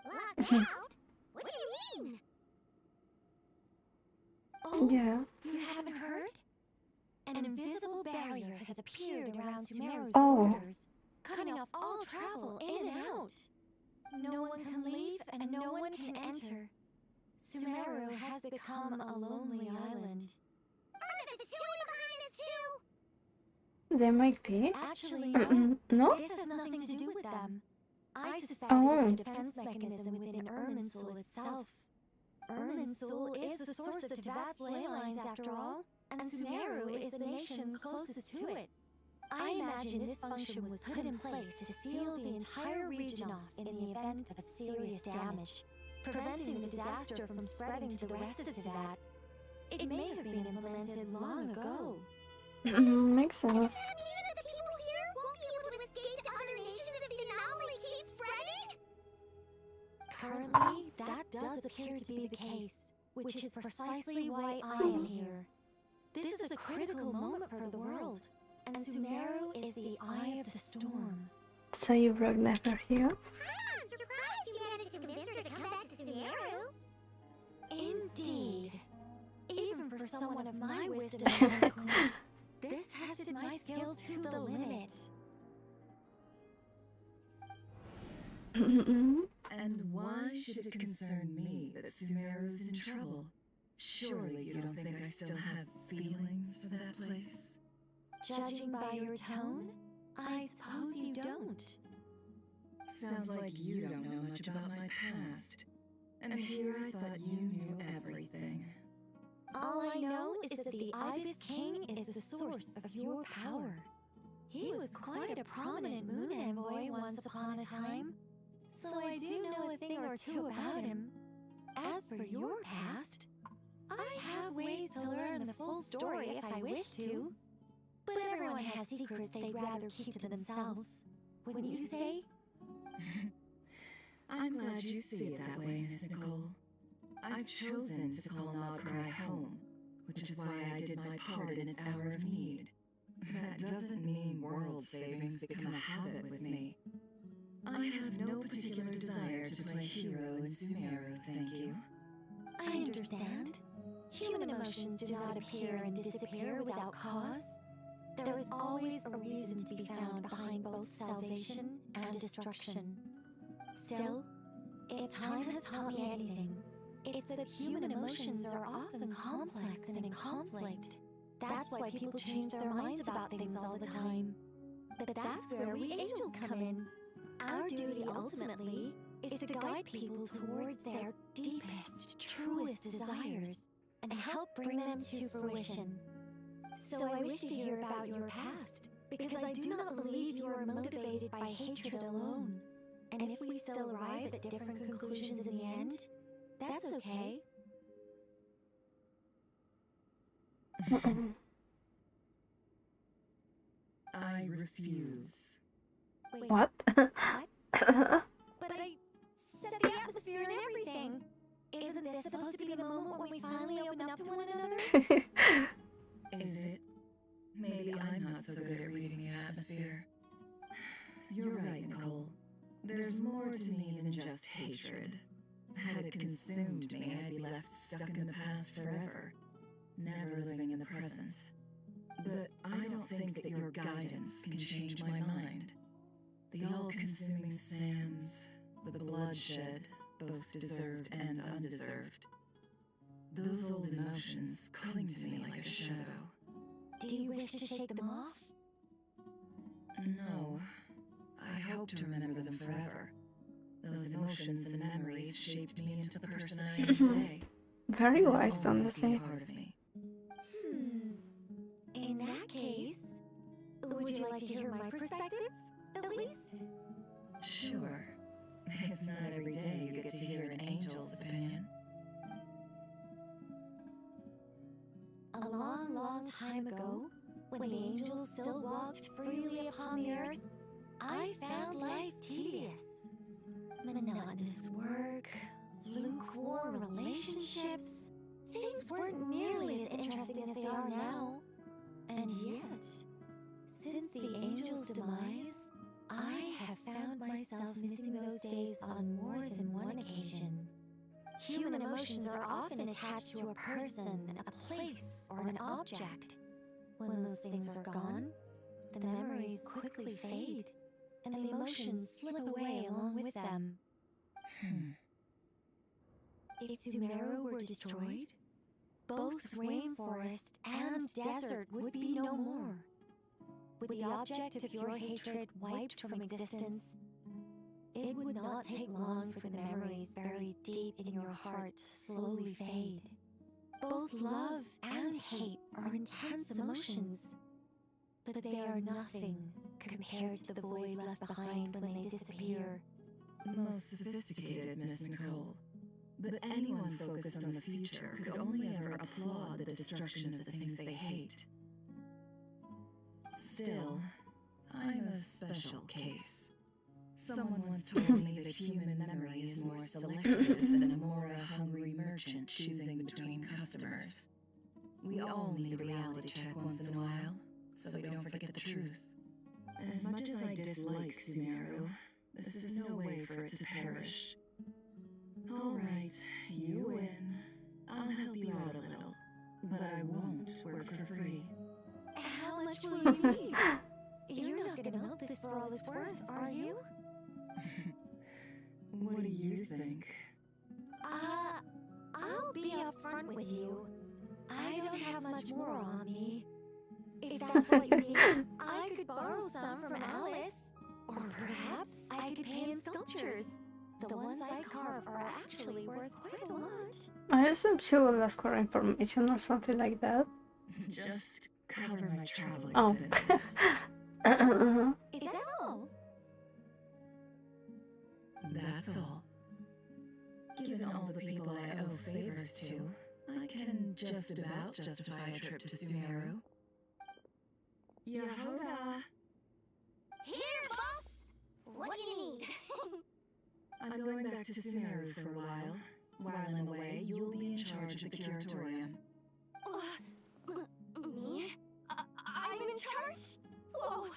Speaker 3: Locked out? What do you mean?
Speaker 4: Oh,
Speaker 1: Yeah.
Speaker 4: you haven't heard? An invisible barrier has appeared around 𝐶𝐬's
Speaker 1: Oh.
Speaker 4: borders, cutting off all travel in and out. No one can leave and no one can enter. 𝐶𝐬 has become a lonely island.
Speaker 3: Are the pt2 behind this too?
Speaker 1: There might be.
Speaker 4: Actually,
Speaker 1: No?
Speaker 4: This has nothing to do with them. I suspect
Speaker 1: Oh.
Speaker 4: it's a defense mechanism within 𝐵𝐸𝐴 itself. 𝐵𝐸𝐴 is the source of 𝗏𝐺's ley lines after all, and 𝐶𝐬 is the nation closest to it. I imagine this function was put in place to seal the entire region off in the event of serious damage, preventing the disaster from spreading to the rest of 𝗏𝐺. It may have been implemented long ago.
Speaker 1: Makes sense.
Speaker 3: Does that mean that the people here won't be able to escape to other nations if the anomaly keeps spreading?
Speaker 4: Currently, that does appear to be the case, which is precisely why I am here. This is a critical moment for the world, and 𝐶𝐬 is the eye of the storm.
Speaker 1: So you brought Nefer here?
Speaker 3: I'm surprised you managed to convince her to come back to 𝐶𝐬.
Speaker 4: Indeed. Even for someone of my wisdom and eloquence, this tested my skills to the limit.
Speaker 13: And why should it concern me that 𝐶𝐬's in trouble? Surely you don't think I still have feelings for that place?
Speaker 4: Judging by your tone, I suppose you don't.
Speaker 13: Sounds like you don't know much about my past. And here I thought you knew everything.
Speaker 4: All I know is that the Ibis King is the source of your power. He was quite a prominent moon envoy once upon a time, so I do know a thing or two about him. As for your past, I have ways to learn the full story if I wish to, but everyone has secrets they'd rather keep to themselves. Wouldn't you say?
Speaker 13: I'm glad you see it that way, Miss Nicole. I've chosen to call 𝐦𝐶𝐬 home, which is why I did my part in its hour of need. That doesn't mean world savings become a habit with me. I have no particular desire to play hero in 𝐶𝐬, thank you.
Speaker 4: I understand. Human emotions do not appear and disappear without cause. There is always a reason to be found behind both salvation and destruction. Still, if time has taught me anything, it's that human emotions are often complex and in conflict. That's why people change their minds about things all the time. But that's where we angels come in. Our duty ultimately is to guide people towards their deepest, truest desires and help bring them to fruition. So I wish to hear about your past, because I do not believe you are motivated by hatred alone. And if we still arrive at different conclusions in the end, that's okay.
Speaker 13: I refuse.
Speaker 4: Wait,
Speaker 1: What?
Speaker 4: what? But I set the atmosphere and everything. Isn't this supposed to be the moment when we finally open up to one another?
Speaker 13: Is it? Maybe I'm not so good at reading the atmosphere. You're right, Nicole. There's more to me than just hatred. Had it consumed me, I'd be left stuck in the past forever. never living in the present. But I don't think that your guidance can change my mind. The all-consuming sands, the bloodshed, both deserved and undeserved. Those old emotions cling to me like a shadow.
Speaker 4: Do you wish to shake them off?
Speaker 13: No. I hope to remember them forever. Those emotions and memories shaped me into the person I am today.
Speaker 1: Very
Speaker 13: They'll
Speaker 1: wise,
Speaker 13: always be
Speaker 1: honestly.
Speaker 13: a part of me.
Speaker 4: In that case, would you like to hear my perspective, at least?
Speaker 13: Sure. It's not every day you get to hear an angel's opinion.
Speaker 4: A long, long time ago, when the angels still walked freely upon the earth, I found life tedious. Monotonous work, lukewarm relationships, things weren't nearly as interesting as they are now. And yet, since the angel's demise, I have found myself missing those days on more than one occasion. Human emotions are often attached to a person, a place, or an object. When those things are gone, the memories quickly fade, and the emotions slip away along with them. If 𝐶𝐶 were destroyed, both rainforest and desert would be no more. With the object of your hatred wiped from existence, it would not take long for the memories buried deep in your heart to slowly fade. Both love and hate are intense emotions, but they are nothing compared to the void left behind when they disappear.
Speaker 13: Most sophisticated, Miss Nicole. But anyone focused on the future could only ever applaud the destruction of the things they hate. Still, I'm a special case. Someone once told me that human memory is more selective than a Mora-hungry merchant choosing between customers. We all need a reality check once in a while, so we don't forget the truth. As much as I dislike 𝐶𝐶, this is no way for it to perish. All right, you win. I'll help you out a little, but I won't work for free.
Speaker 4: How much will you need? You're not gonna milk this for all it's worth, are you?
Speaker 13: What do you think?
Speaker 4: I'll be upfront with you. I don't have much more on me. If that's what you need, I could borrow some from Alice. Or perhaps I could paint in sculptures. The ones I carve are actually worth quite a lot.
Speaker 1: I assume she will ask for information or something like that.
Speaker 13: Just cover my travel
Speaker 1: Oh.
Speaker 13: expenses.
Speaker 4: Is that all?
Speaker 13: That's all. Given all the people I owe favors to, I can just about justify a trip to 𝐶𝐶. Yehoda!
Speaker 3: Here, boss! What do you need?
Speaker 13: I'm going back to 𝐶𝐶 for a while. While I'm away, you'll be in charge of the curatorium.
Speaker 3: Me? I'm in charge? Whoa!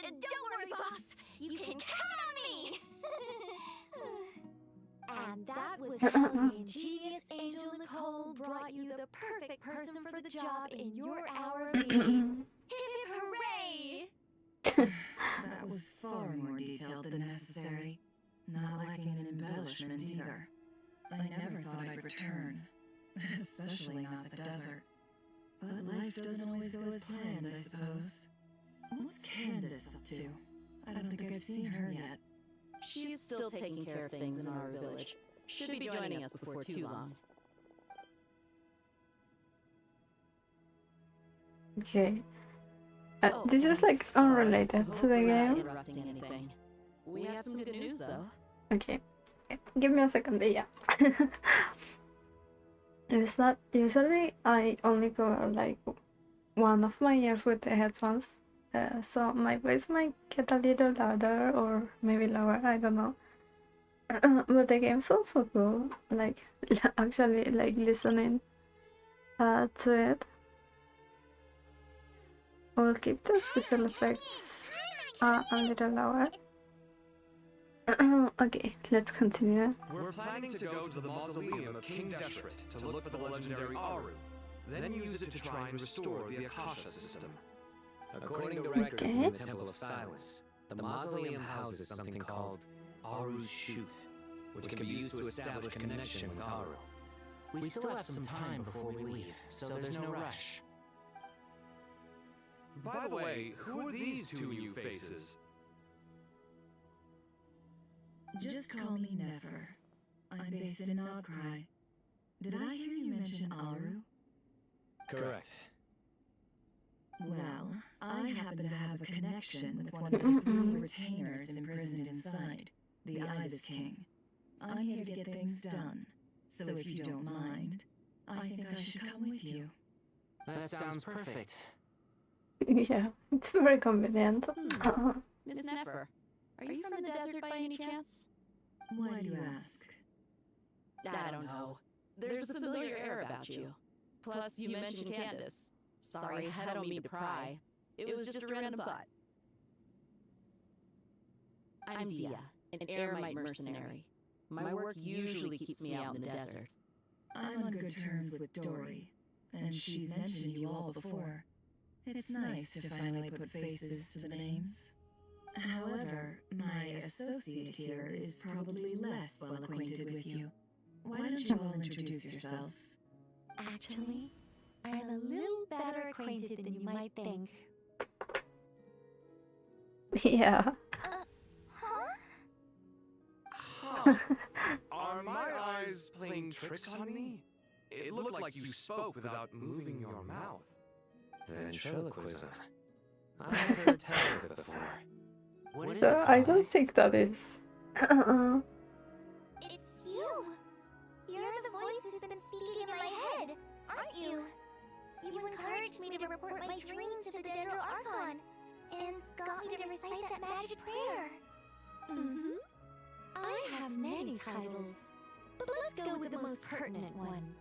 Speaker 3: Don't worry, boss! You can count on me!
Speaker 4: And that was how the ingenious Angel Nicole brought you the perfect person for the job in your hour of need. Hip hip hooray!
Speaker 13: That was far more detailed than necessary. Not lacking an embellishment either. I never thought I'd return, especially not the desert. But life doesn't always go as planned, I suppose. What's Candace up to? I don't think I've seen her yet.
Speaker 12: She's still taking care of things in our village. Should be joining us before too long.
Speaker 1: Okay. This is like unrelated to the game.
Speaker 12: Interrupting anything. We have some good news though.
Speaker 1: Okay. Give me a second, yeah. It's not usually I only cover like one of my ears with the headphones. So my voice might get a little louder or maybe lower, I don't know. But the game's also cool, like actually like listening to it. We'll keep the special effects a little lower. Okay, let's continue.
Speaker 11: We're planning to go to the mausoleum of King Deshret to look for the legendary Aru. then use it to try and restore the Akasha system.
Speaker 2: According to records in the Temple of Silence, the mausoleum houses something called Aru's Chute, which can be used to establish connection with Aru.
Speaker 10: We still have some time before we leave, so there's no rush.
Speaker 11: By the way, who are these two new faces?
Speaker 13: Just call me Nefer. I'm based in 𝐑𝐻𝐿. Did I hear you mention Aru?
Speaker 2: Correct.
Speaker 13: Well, I happen to have a connection with one of the 3 retainers imprisoned inside, the 𝐂𝐫𝐞𝐬. I'm here to get things done, so if you don't mind, I think I should come with you.
Speaker 10: That sounds perfect.
Speaker 1: Yeah, it's very convenient.
Speaker 12: Miss Nefer, are you from the desert by any chance?
Speaker 13: Why do you ask?
Speaker 12: I don't know. There's a familiar air about you. Plus, you mentioned Candace. Sorry, I don't mean to pry. It was just a random thought. I'm Dia, an Eremite mercenary. My work usually keeps me out in the desert.
Speaker 13: I'm on good terms with Dory, and she's mentioned you all before. It's nice to finally put faces to the names. However, my associate here is probably less well acquainted with you. Why don't you all introduce yourselves?
Speaker 14: Actually, I'm a little better acquainted than you might think.
Speaker 1: Yeah.
Speaker 11: Huh. Are my eyes playing tricks on me? It looked like you spoke without moving your mouth.
Speaker 2: Ventriloquism. I've heard tell of it before. What is
Speaker 1: So
Speaker 2: it
Speaker 1: I
Speaker 2: called?
Speaker 1: don't think that is.
Speaker 3: It's you! You're the voice who's been speaking in my head, aren't you? You encouraged me to report my dreams to the Dendro Archon, and got me to recite that magic prayer.
Speaker 14: Mm-hmm. I have many titles, but let's go with the most pertinent one.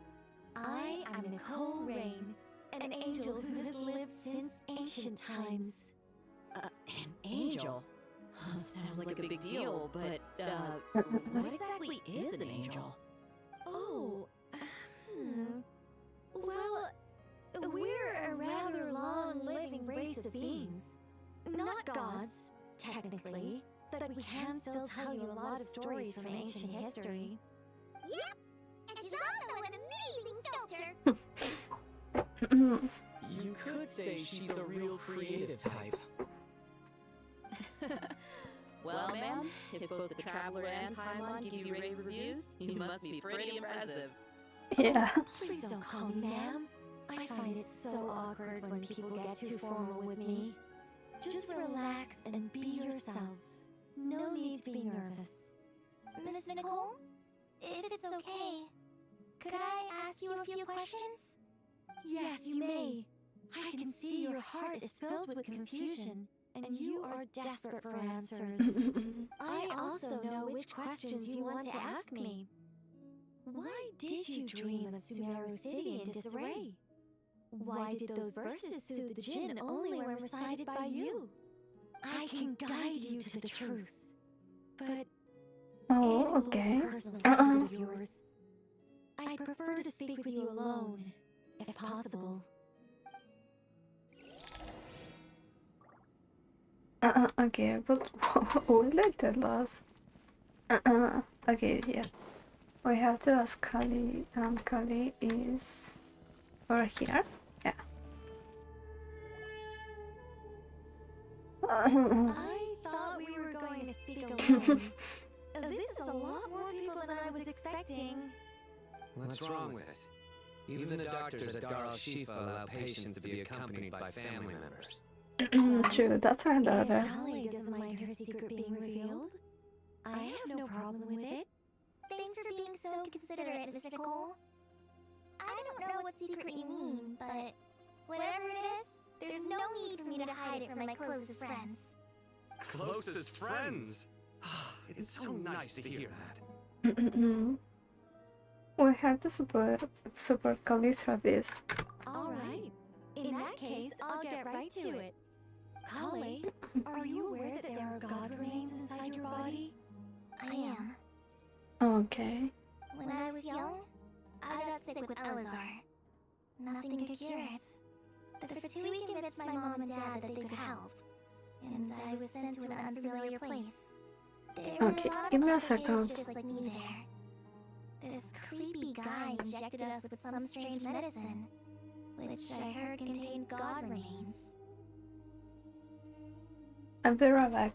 Speaker 14: I am 𝐂𝐫𝐬, an angel who has lived since ancient times.
Speaker 12: An angel? Sounds like a big deal, but, what exactly is an angel?
Speaker 14: Oh, well, we're a rather long-living race of beings. Not gods, technically, but we can still tell you a lot of stories from ancient history.
Speaker 3: Yep! And she's also an amazing sculptor!
Speaker 6: You could say she's a real creative type.
Speaker 12: Well, ma'am, if both the Traveler and Paimon give you rave reviews, you must be pretty impressive.
Speaker 1: Yeah.
Speaker 14: Please don't call me ma'am. I find it so awkward when people get too formal with me. Just relax and be yourselves. No need to be nervous.
Speaker 3: Miss Nicole? If it's okay, could I ask you a few questions?
Speaker 14: Yes, you may. I can see your heart is filled with confusion, and you are desperate for answers. I also know which questions you want to ask me. Why did you dream of 𝐵𝐶𝗰𝐶𝐰𝐿 in disarray? Why did those verses soothe the djinn only when recited by you? I can guide you to the truth. But
Speaker 1: Oh, okay.
Speaker 14: personal secret of yours. I prefer to speak with you alone, if possible.
Speaker 1: Okay, but what will they tell us? Okay, yeah. We have to ask Kali, and Kali is over here. Yeah.
Speaker 14: I thought we were going to speak alone. This is a lot more people than I was expecting.
Speaker 2: What's wrong with it? Even the doctors at Dar al-Shifa allow patients to be accompanied by family members.
Speaker 1: True, that's her daughter.
Speaker 14: If Kali doesn't mind her secret being revealed, I have no problem with it.
Speaker 3: Thanks for being so considerate, Miss Nicole. I don't know what secret you mean, but whatever it is, there's no need for me to hide it from my closest friends.
Speaker 11: Closest friends? It's so nice to hear that.
Speaker 1: We have to support Kali through this.
Speaker 14: Alright. In that case, I'll get right to it. Kali, are you aware that there are god remains inside your body?
Speaker 3: I am.
Speaker 1: Okay.
Speaker 3: When I was young, I got sick with Elazar. Nothing could cure it. The 𝗏𝐿 convinced my mom and dad that they could help, and I was sent to an unfamiliar place. There were
Speaker 1: Okay,
Speaker 3: a lot
Speaker 1: give me a
Speaker 3: of other
Speaker 1: second.
Speaker 3: kids just like me there. This creepy guy injected us with some strange medicine, which I heard contained god remains.
Speaker 1: I'll be right back.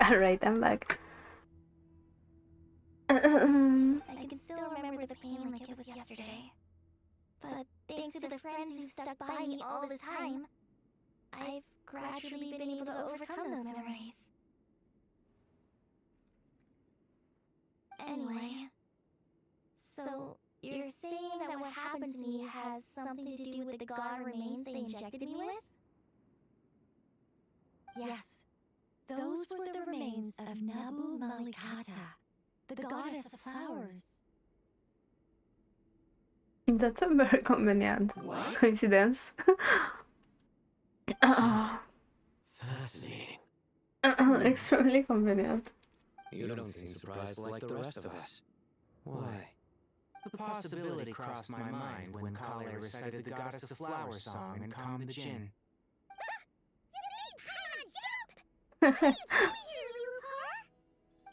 Speaker 1: Alright, I'm back.
Speaker 3: I can still remember the pain like it was yesterday. But thanks to the friends who stuck by me all this time, I've gradually been able to overcome those memories. Anyway, so you're saying that what happened to me has something to do with the god remains they injected me with?
Speaker 14: Yes. Those were the remains of 𝐵𝐵𝐵𝐴𝐵, the goddess of flowers.
Speaker 1: That's a very convenient coincidence.
Speaker 2: Fascinating.
Speaker 1: Extremely convenient.
Speaker 2: You don't seem surprised like the rest of us. Why?
Speaker 15: The possibility crossed my mind when 𝐃𝐫𝐤 recited the Goddess of Flowers song and calmed the djinn.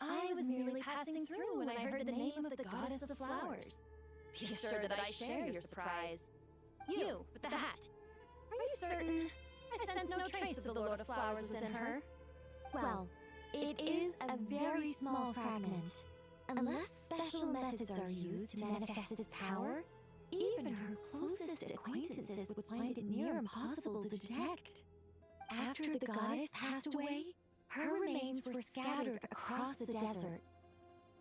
Speaker 14: I was merely passing through when I heard the name of the goddess of flowers. Be assured that I share your surprise. You, with the hat. Are you certain? I sense no trace of the Lord of Flowers within her. Well, it is a very small fragment. Unless special methods are used to manifest its power, even her closest acquaintances would find it near impossible to detect. After the goddess passed away, her remains were scattered across the desert.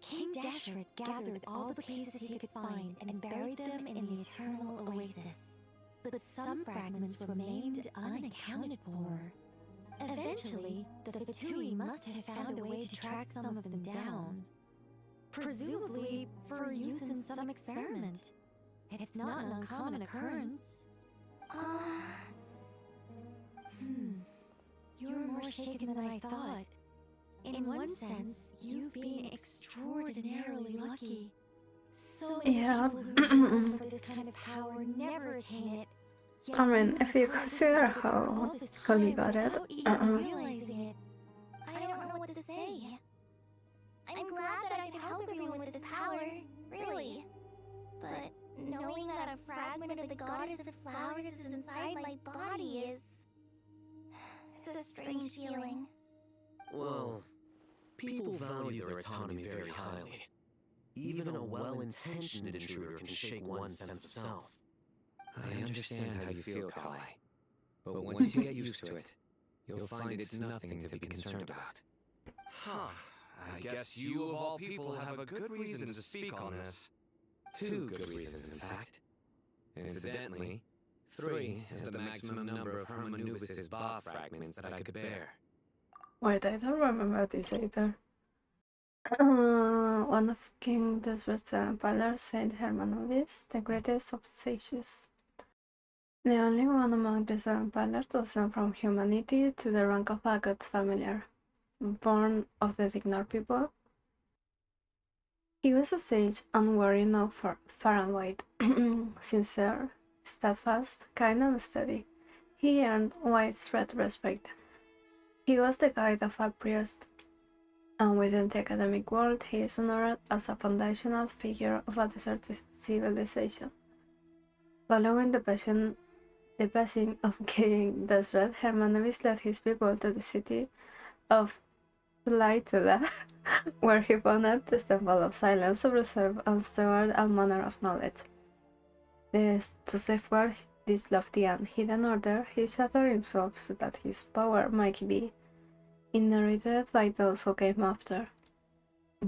Speaker 14: King 𝐷𝐿 gathered all the pieces he could find and buried them in the eternal oasis. But some fragments remained unaccounted for. Eventually, the 𝐵𝐿𝐴 must have found a way to track some of them down. Presumably for use in some experiment. It's not an uncommon occurrence. You're more shaken than I thought. In one sense, you've been extraordinarily lucky. So many people who look for this kind of power never attain it. Yet
Speaker 1: I mean, if you consider how he got it,
Speaker 3: realizing it. I don't know what to say. I'm glad that I could help everyone with this power, really. But knowing that a fragment of the goddess of flowers is inside my body is... It's a strange feeling.
Speaker 11: Well, people value their autonomy very highly. Even a well-intentioned intruder can shake one's sense of self.
Speaker 2: I understand how you feel, 𝐃𝐫𝐤. But once you get used to it, you'll find it's nothing to be concerned about.
Speaker 11: Huh. I guess you, of all people, have a good reason to speak on this.
Speaker 2: 2 good reasons, in fact. Incidentally, 3 is the maximum number of 𝐵𝐿𝐴𝐵𝐵 fragments that I could bear.
Speaker 1: Wait, I don't remember this either. One of King 𝐷𝐿𝐴's pillars said 𝐵𝐿𝐴minA-BGM, the greatest of sages. The only one among the 7 pillars to ascend from humanity to the rank of a god familiar, born of the Dignar people. He was a sage unwary now far and wide, sincere, steadfast, kind and steady. He earned widespread respect. He was the guide of a priest, and within the academic world he is honored as a foundational figure of a desert civilization. Following the passing of King 𝐷𝐿𝐴, 𝐵𝐿𝐴minA-BGM led his people to the city of 𝐦𝐿𝐴, where he founded the Temple of Silence to preserve and steward all manner of knowledge. To safeguard this lofty and hidden order, he shattered himself so that his power might be inherited by those who came after.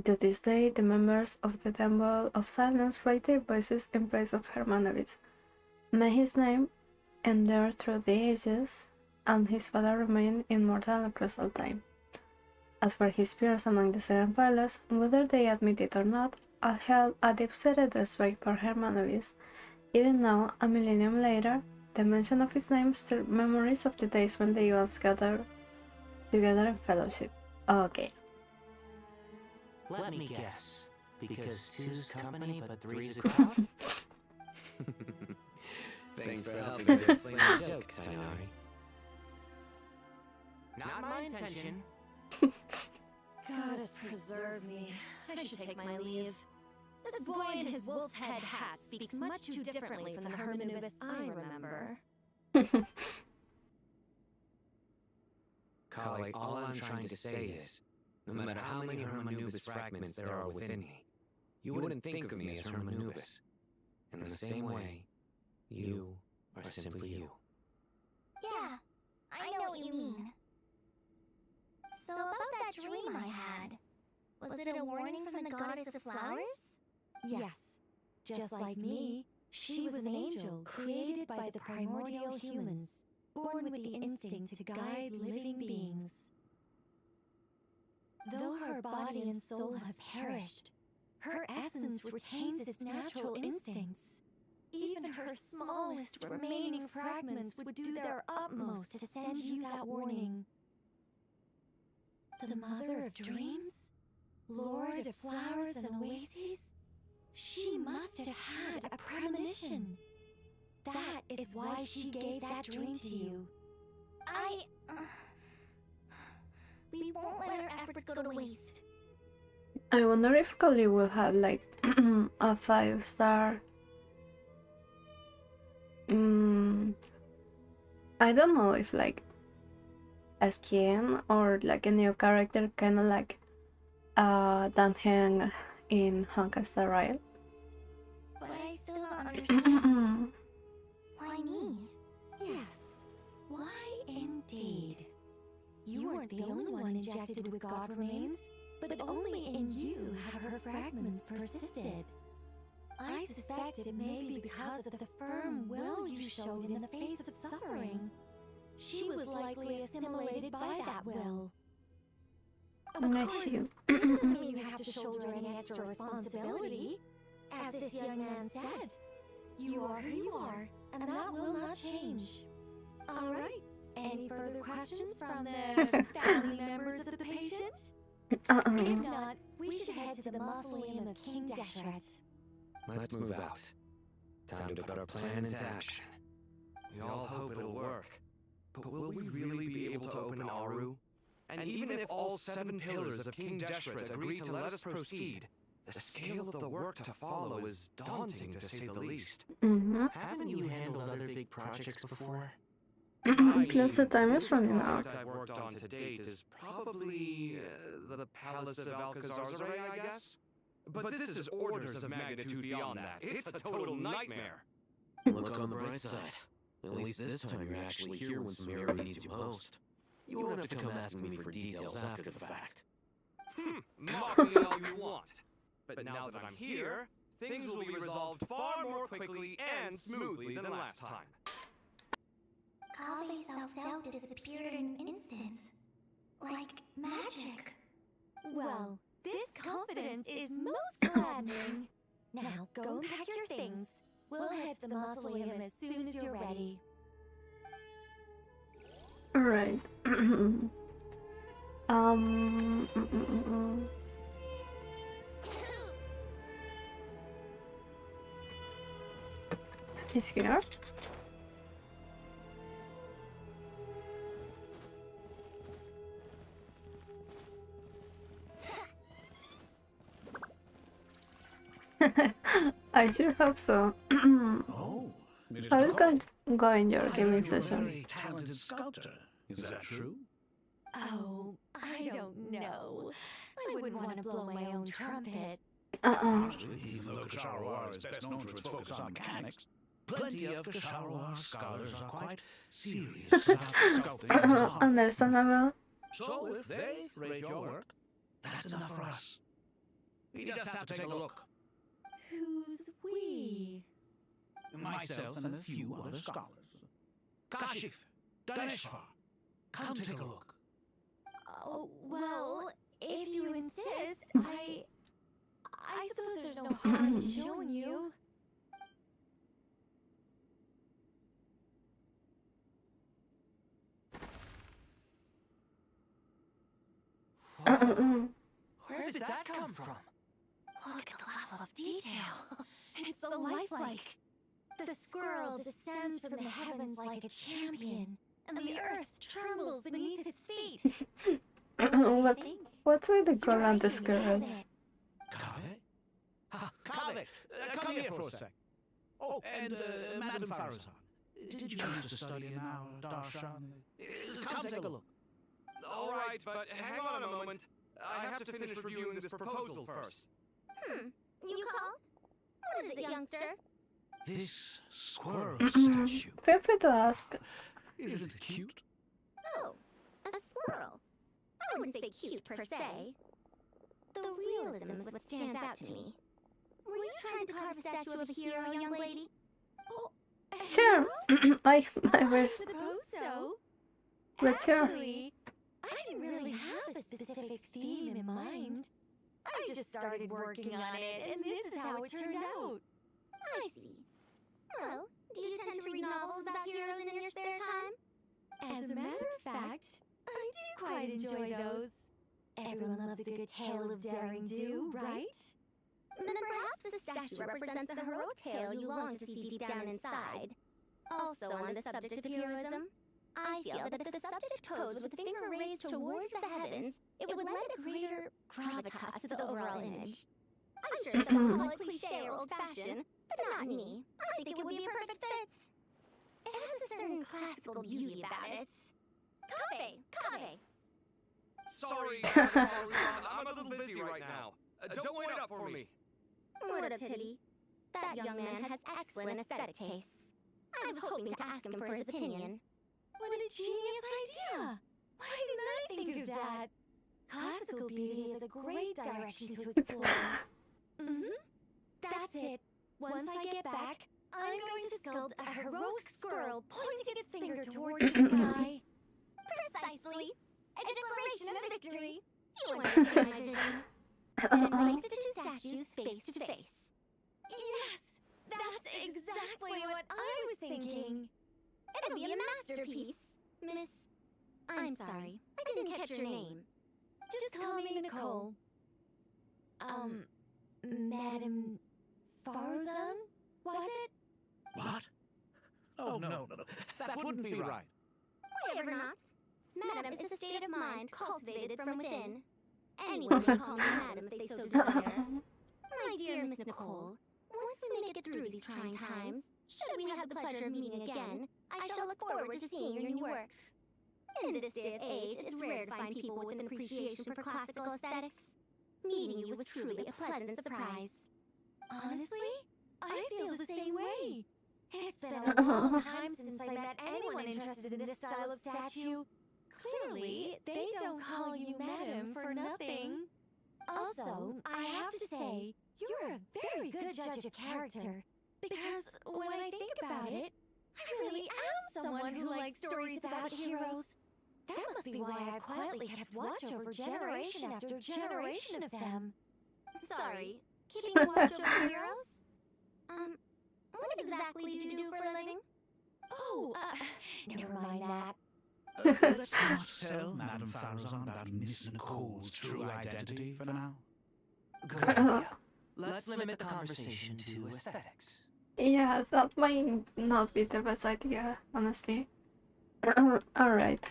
Speaker 1: To this day, the members of the Temple of Silence raise their voices in praise of 𝐵𝐿𝐴minA-BGM. May his name endure through the ages, and his valor remain immortal across all time. As for his peers among the 7 pillars, whether they admit it or not, all held a deep-seated respect for 𝐵𝐿𝐴minA-BGM. Even now, a millennium later, the mention of his name stirs memories of the days when they once gathered together in fellowship. Okay.
Speaker 15: Let me guess. Because 2's company but 3's a crowd?
Speaker 2: Thanks for helping to explain the joke, 𝐸.
Speaker 15: Not my intention.
Speaker 14: Goddess preserve me. I should take my leave. This boy in his wolf's head hat speaks much too differently from the 𝐵𝐿𝐴minA-BGM I remember.
Speaker 2: 𝐃𝐫𝐤, all I'm trying to say is, No matter how many 𝐻𝗻 fragments there are within me, you wouldn't think of me as 𝐻𝗻. In the same way, you are simply you.
Speaker 3: Yeah, I know what you mean. So about that dream I had, was it a warning from the goddess of flowers?
Speaker 14: Yes. Just like me, she was an angel created by the primordial humans, born with the instinct to guide living beings. Though her body and soul have perished, her essence retains its natural instincts. Even her smallest remaining fragments would do their utmost to send you that warning. The mother of dreams? Lord of flowers and oases? She must have had a premonition. That is why she gave that dream to you.
Speaker 3: We won't let our efforts go to waste.
Speaker 1: I wonder if 𝐶𝐬 will have like a 5-star. I don't know if like a skin or like a new character, kind of like Dan in Honkai Star Rail.
Speaker 3: But I still don't understand. Why me?
Speaker 14: Yes, why indeed? You weren't the only one injected with God remains, but only in you have her fragments persisted. I suspect it may be because of the firm will you showed in the face of suffering. She was likely assimilated by that will. Of course, this doesn't mean you have to shoulder any extra responsibility. As this young man said, you are who you are, and that will not change. Alright, any further questions from the family members of the patient? If not, we should head to the mausoleum of King 𝐷𝐻𝐻𝐻.
Speaker 2: Let's move out. Time to put our plan into action.
Speaker 11: We all hope it'll work. But will we really be able to open Aru? And even if all 7 pillars of King 𝐷𝐻𝐻𝐻 agree to let us proceed, the scale of the work to follow is daunting, to say the least.
Speaker 15: Haven't you handled other big projects before?
Speaker 1: Plus the time is running out.
Speaker 11: I've worked on to date is probably the Palace of 𝐾𝐫𝐧𝐬, I guess? But this is orders of magnitude beyond that. It's a total nightmare.
Speaker 2: Look on the bright side. At least this time you're actually here when Samira needs you most. You won't have to come asking me for details after the fact.
Speaker 11: Mock me all you want. But now that I'm here, things will be resolved far more quickly and smoothly than last time.
Speaker 3: 𝐾𝐽's self-doubt disappeared in an instant. Like magic.
Speaker 14: Well, this confidence is most gladdening. Now, go and pack your things. We'll head to the mausoleum as soon as you're ready.
Speaker 1: Alright. He's here. I sure hope so. How is going your gaming session?
Speaker 10: Very talented sculptor. Is that true?
Speaker 14: Oh, I don't know. I wouldn't want to blow my own trumpet.
Speaker 10: Even though 𝐾𝐫𝐴𝑟 is best known for its focus on mechanics, plenty of 𝐾𝐫𝐴𝑟 scholars are quite serious about sculpting as an art.
Speaker 1: Understandable.
Speaker 10: So if they rate your work, that's enough for us. We just have to take a look.
Speaker 14: Who's we?
Speaker 10: Myself and a few other scholars. Kashif, Daneshvar, come take a look.
Speaker 14: Oh, well, if you insist, I suppose there's no harm in showing you.
Speaker 8: Where did that come from?
Speaker 14: Look at the level of detail. It's so lifelike. The squirrel descends from the heavens like a champion, and the earth trembles beneath its feet.
Speaker 1: What's with the Golante squirrels?
Speaker 10: 𝐾𝐽, come here for a sec. Oh, and Madam Farazan, did you used to study in our darshan? Come take a look.
Speaker 11: All right, but hang on a moment. I have to finish reviewing this proposal first.
Speaker 3: You called? What is it, youngster?
Speaker 10: This squirrel statue.
Speaker 1: Feel free to ask.
Speaker 10: Isn't it cute?
Speaker 3: Oh, a squirrel. I wouldn't say cute per se. The realism is what stands out to me. Were you trying to carve a statue of a hero, young lady?
Speaker 14: Oh,
Speaker 1: Sure. I was.
Speaker 14: suppose so.
Speaker 1: But sure.
Speaker 14: Actually, I didn't really have a specific theme in mind. I just started working on it, and this is how it turned out.
Speaker 3: I see. Well, do you tend to read novels about heroes in your spare time?
Speaker 14: As a matter of fact, I do quite enjoy those. Everyone loves a good tale of daring do, right?
Speaker 3: Then perhaps the statue represents the heroic tale you long to see deep down inside. Also on the subject of heroism, I feel that if the subject posed with finger raised towards the heavens, it would lend a greater gravitas to the overall image. I'm sure some call it cliché or old-fashioned, but not me. I think it would be a perfect fit. It has a certain classical beauty about it. 𝗂𝐫𝐬.
Speaker 11: Sorry, I'm a little busy right now. Don't wait up for me.
Speaker 3: What a pity. That young man has excellent aesthetic tastes. I was hoping to ask him for his opinion.
Speaker 14: What a genius idea! Why didn't I think of that? Classical beauty is a great direction to explore. That's it. Once I get back, I'm going to sculpt a heroic squirrel pointing its finger towards the sky.
Speaker 3: Precisely. A declaration of victory. You understand my vision. And place the two statues face to face.
Speaker 14: Yes! That's exactly what I was thinking.
Speaker 3: It'll be a masterpiece, Miss... I'm sorry, I didn't catch your name.
Speaker 14: Just call me Nicole. Madame Farzan? Was it?
Speaker 10: What? Oh, no. That wouldn't be right.
Speaker 3: Why ever not? Madam is a state of mind cultivated from within. Anyone may call me Madam if they so desire. My dear Miss Nicole, once we make it through these trying times, should we have the pleasure of meeting again, I shall look forward to seeing your new work. In this day of age, it's rare to find people with an appreciation for classical aesthetics. Meeting you was truly a pleasant surprise.
Speaker 14: Honestly, I feel the same way. It's been a long time since I met anyone interested in this style of statue. Clearly, they don't call you Madam for nothing. Also, I have to say, you're a very good judge of character. Because when I think about it, I really am someone who likes stories about heroes. That must be why I've quietly kept watch over generation after generation of them.
Speaker 3: Sorry, keeping watch over heroes? What exactly do you do for a living?
Speaker 14: Oh, never mind that.
Speaker 10: Let's not tell Madame Farzan about Miss Nicole's true identity for now.
Speaker 15: Good idea. Let's limit the conversation to aesthetics.
Speaker 1: Yeah, that might not be the best idea, honestly. Alright.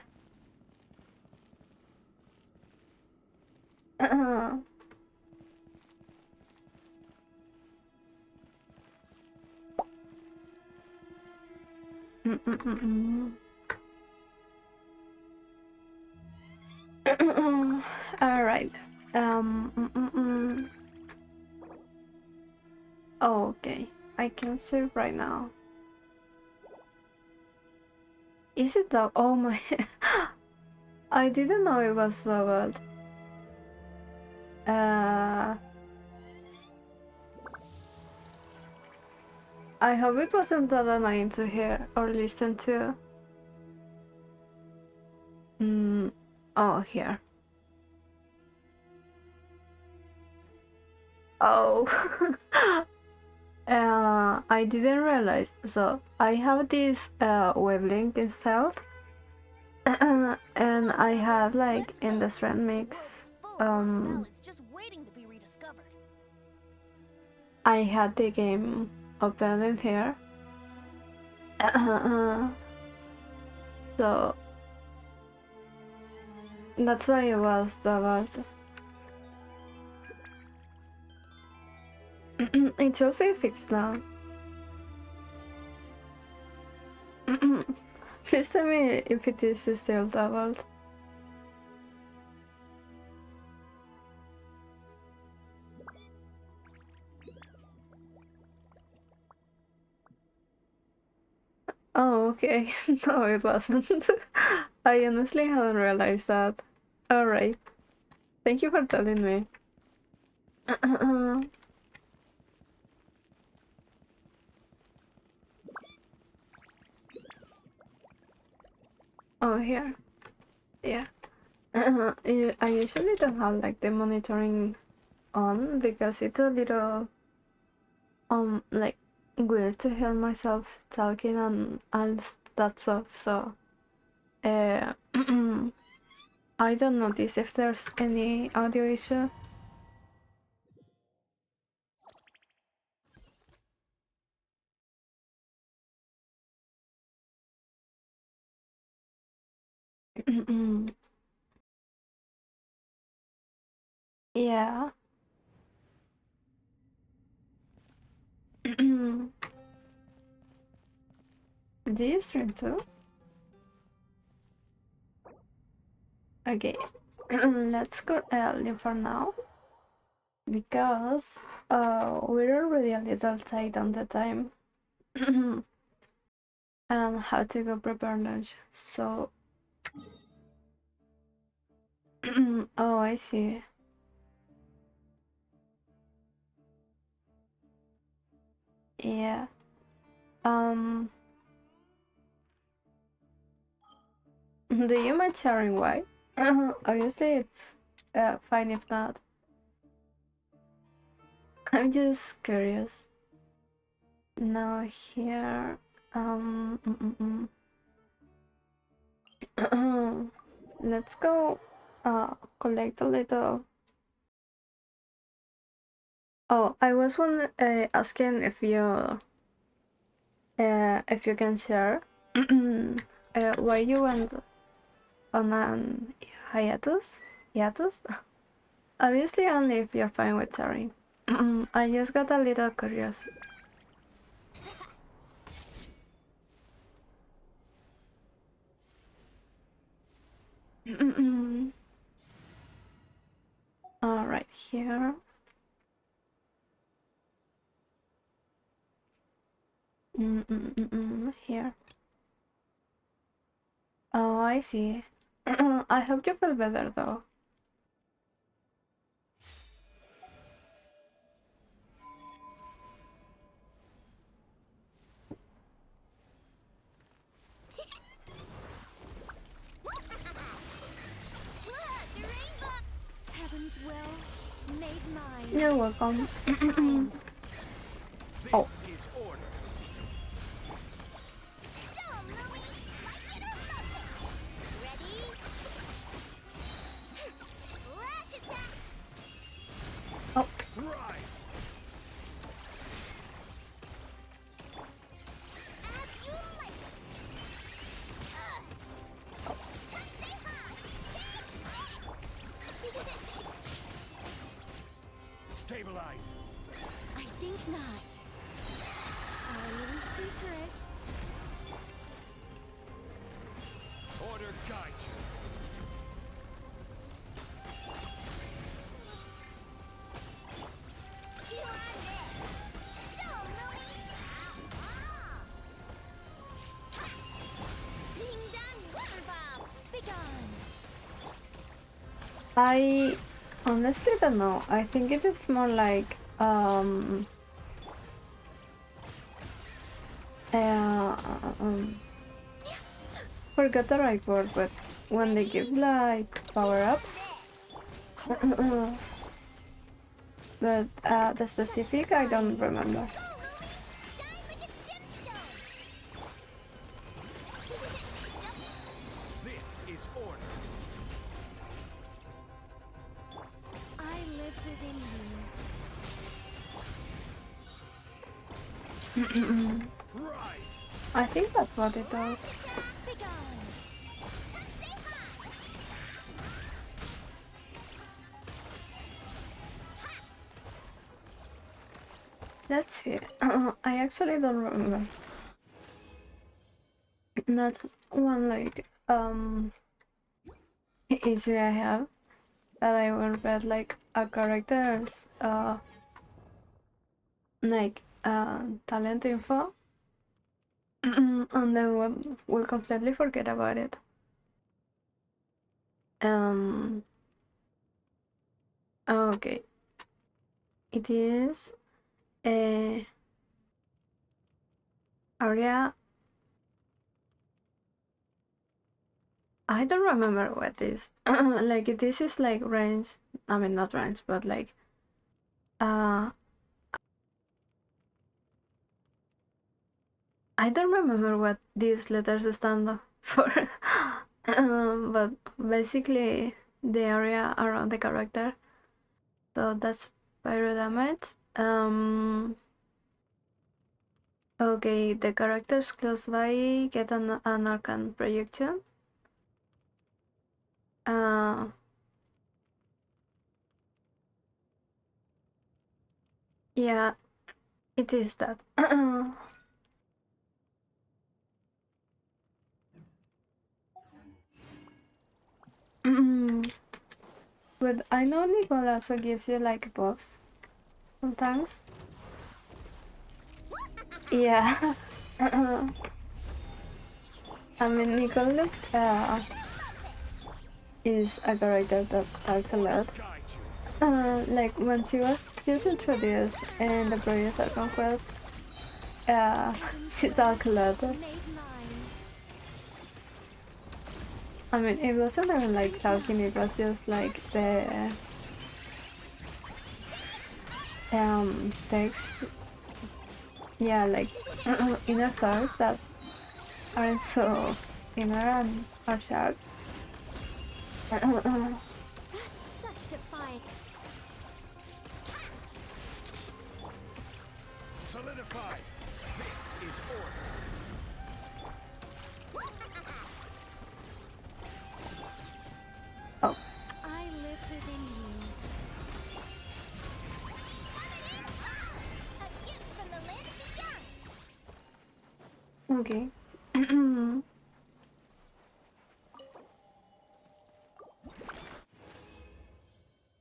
Speaker 1: Alright. Okay, I can save right now. Is it that? Oh my. I didn't know it was leveled. I hope it wasn't that annoying to hear or listen to. Oh, here. Oh. I didn't realize. So I have this web link installed, and I have like in the strand mix. I had the game open in here. So that's why it was doubled. It should be fixed now. Please tell me if it is still doubled. Okay, no, it wasn't. I honestly hadn't realized that. Alright. Thank you for telling me. Oh, here. Yeah. I usually don't have like the monitoring on because it's a little like weird to hear myself talking and all that stuff, so I don't notice if there's any audio issue. Yeah. Do you stream too? Okay, let's go early for now because we're already a little tight on the time and have to go prepare lunch. So, oh, I see. Yeah. Do you mind sharing why? Obviously, it's fine if not. I'm just curious. Now here, let's go collect a little. Oh, I was asking if you can share why you went on an hiatus? Obviously, only if you're fine with sharing. I just got a little curious. All right, here. Here. Oh, I see. I hope you feel better though.
Speaker 14: Heaven's will made mine.
Speaker 1: You're welcome. Oh. Oh.
Speaker 5: Stabilize.
Speaker 14: I think not. Our little secret.
Speaker 5: Order guide you.
Speaker 1: I honestly don't know. I think it is more like forgot the right word, but when they give like power-ups. But the specific I don't remember.
Speaker 5: This is order.
Speaker 14: I live within you.
Speaker 1: I think that's what it does. Let's see. I actually don't remember. That's one like issue I have, that I will read like a character's talent info and then we'll completely forget about it. Okay. It is a area. I don't remember what this like this is like range. I mean not range, but like I don't remember what these letters stand for. But basically the area around the character. So that's pyro damage. Okay, the characters close by get an arcane projection. Yeah, it is that. But I know Nicole also gives you like buffs sometimes. Yeah. I mean, Nicole is a character that talks a lot. Like when she was just introduced in the previous Archon quest, she talked a lot. I mean, it wasn't even like talking, it was just like the text, yeah, like inner thoughts that aren't so inner and are sharp.
Speaker 3: Such defiance.
Speaker 5: Solidify. This is order.
Speaker 1: Oh.
Speaker 3: I live within you. A gift from the land of the young.
Speaker 1: Okay.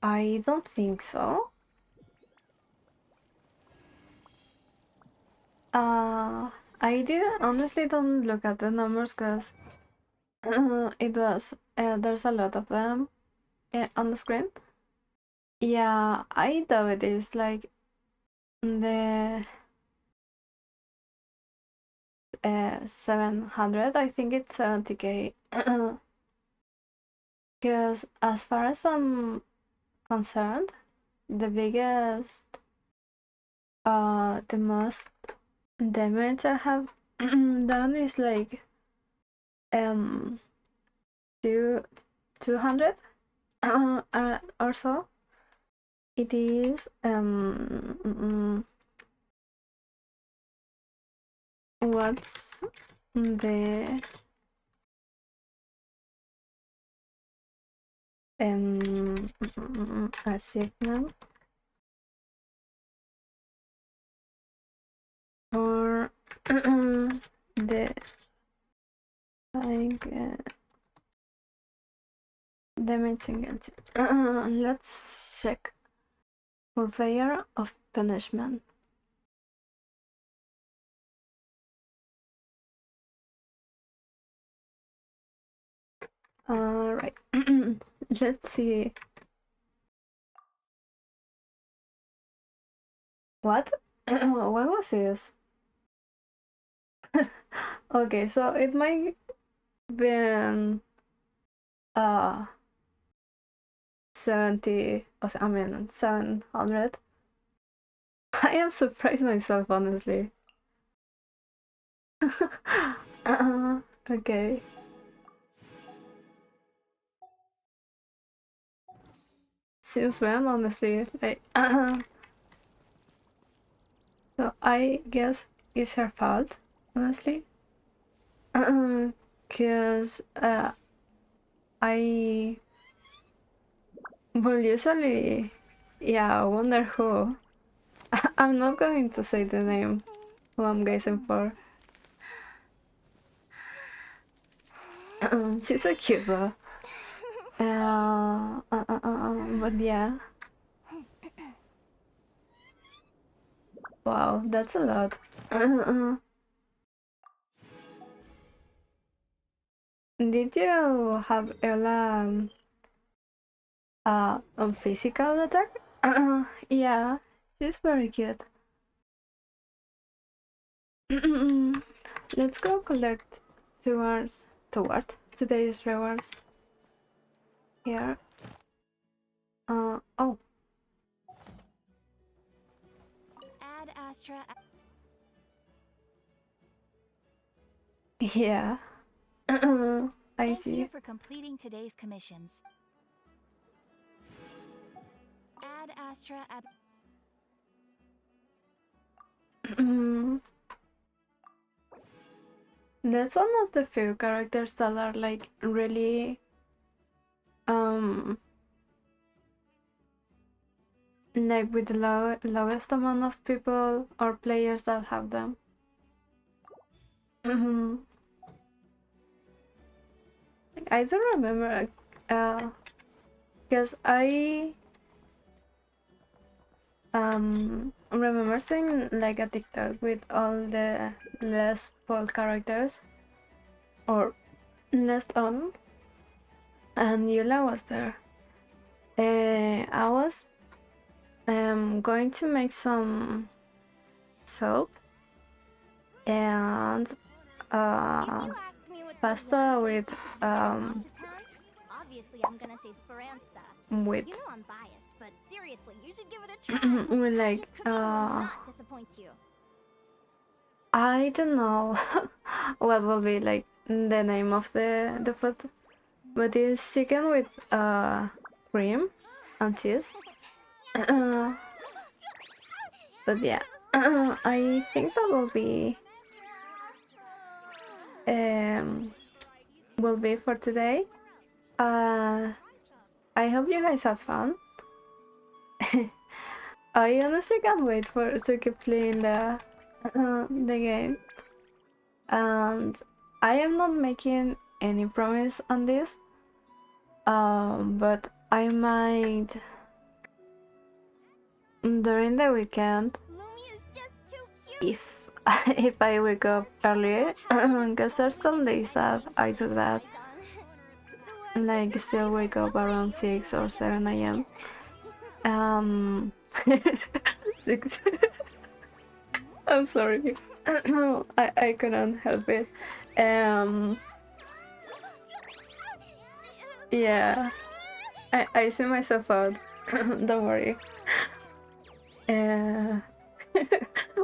Speaker 1: I don't think so. I honestly don't look at the numbers because it was there's a lot of them on the screen. Yeah, I doubt it is like the 700. I think it's 70k. Because as far as I'm concerned, the biggest, the most damage I have done is like 200 or so. It is what's the achievement or the like damage against it. Let's check. Purveyor of punishment. Alright. Let's see. What? What was this? Okay, so it might be 70, I mean 700. I am surprised myself, honestly. Okay. Since when, honestly? Like, so I guess it's her fault, honestly. Cause I well usually, yeah, I wonder who. I'm not going to say the name who I'm guessing for. She's so cute though. But yeah. Wow, that's a lot. Did you have Ella on physical attack? Yeah, she's very cute. Let's go collect towards today's rewards. Here. Oh.
Speaker 14: Add Astra.
Speaker 1: Yeah. I
Speaker 14: Thank
Speaker 1: see.
Speaker 14: you for completing today's commissions. Add Astra.
Speaker 1: That's one of the few characters that are like really like with the lowest amount of people or players that have them. I don't remember because I remember seeing like a TikTok with all the less bold characters or less on, and Yula was there. I was going to make some soap and pasta with
Speaker 3: Obviously, I'm gonna say Speranza.
Speaker 1: with
Speaker 3: You know I'm biased, but seriously, you should give it a try.
Speaker 1: with like
Speaker 3: This cooking will not disappoint you.
Speaker 1: I don't know what will be like the name of the food, but it's chicken with cream and cheese. But yeah, I think that will be for today. I hope you guys have fun. I honestly can't wait to keep playing the game, and I am not making any promise on this, but I might during the weekend if if I wake up early, because there's some days that I do that, like still wake up around 6 or 7 a.m. 6. I'm sorry. I couldn't help it. Yeah, I see myself out. Don't worry.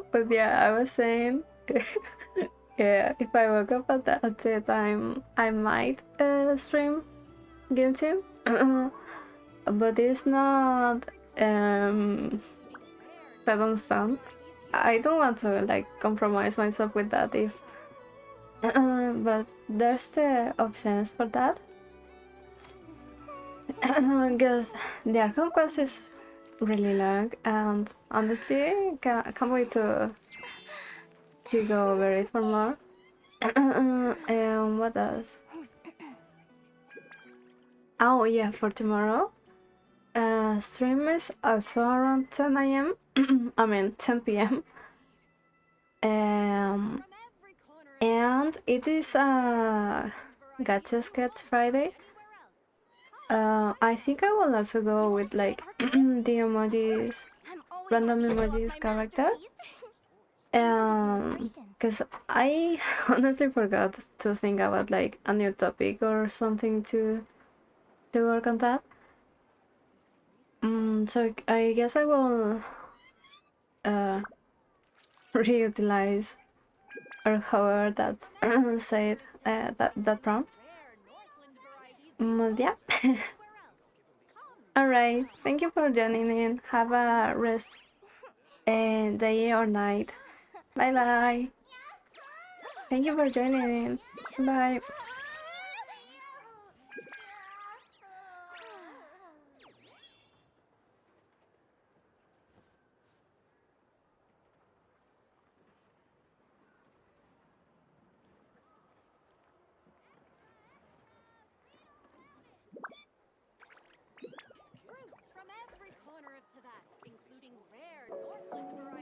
Speaker 1: But yeah, I was saying, yeah, if I woke up at the time, I might stream Genshin, but it's not set on stone. I don't want to like compromise myself with that if but there's the options for that. Because the Archon quest is really long, and honestly can't wait to go over it for more. What else? Oh yeah, for tomorrow stream is also around 10 a.m. I mean 10 p.m. And it is a Gacha Sketch Friday. I think I will also go with like the emojis, random emojis character. Because I honestly forgot to think about like a new topic or something to work on that. So I guess I will reutilize or however that said that prompt. Yeah. Alright, thank you for joining in. Have a rest day or night. Bye bye. Thank you for joining in. Bye.
Speaker 16: Fruits from every corner of Tibet, including rare Northland varieties.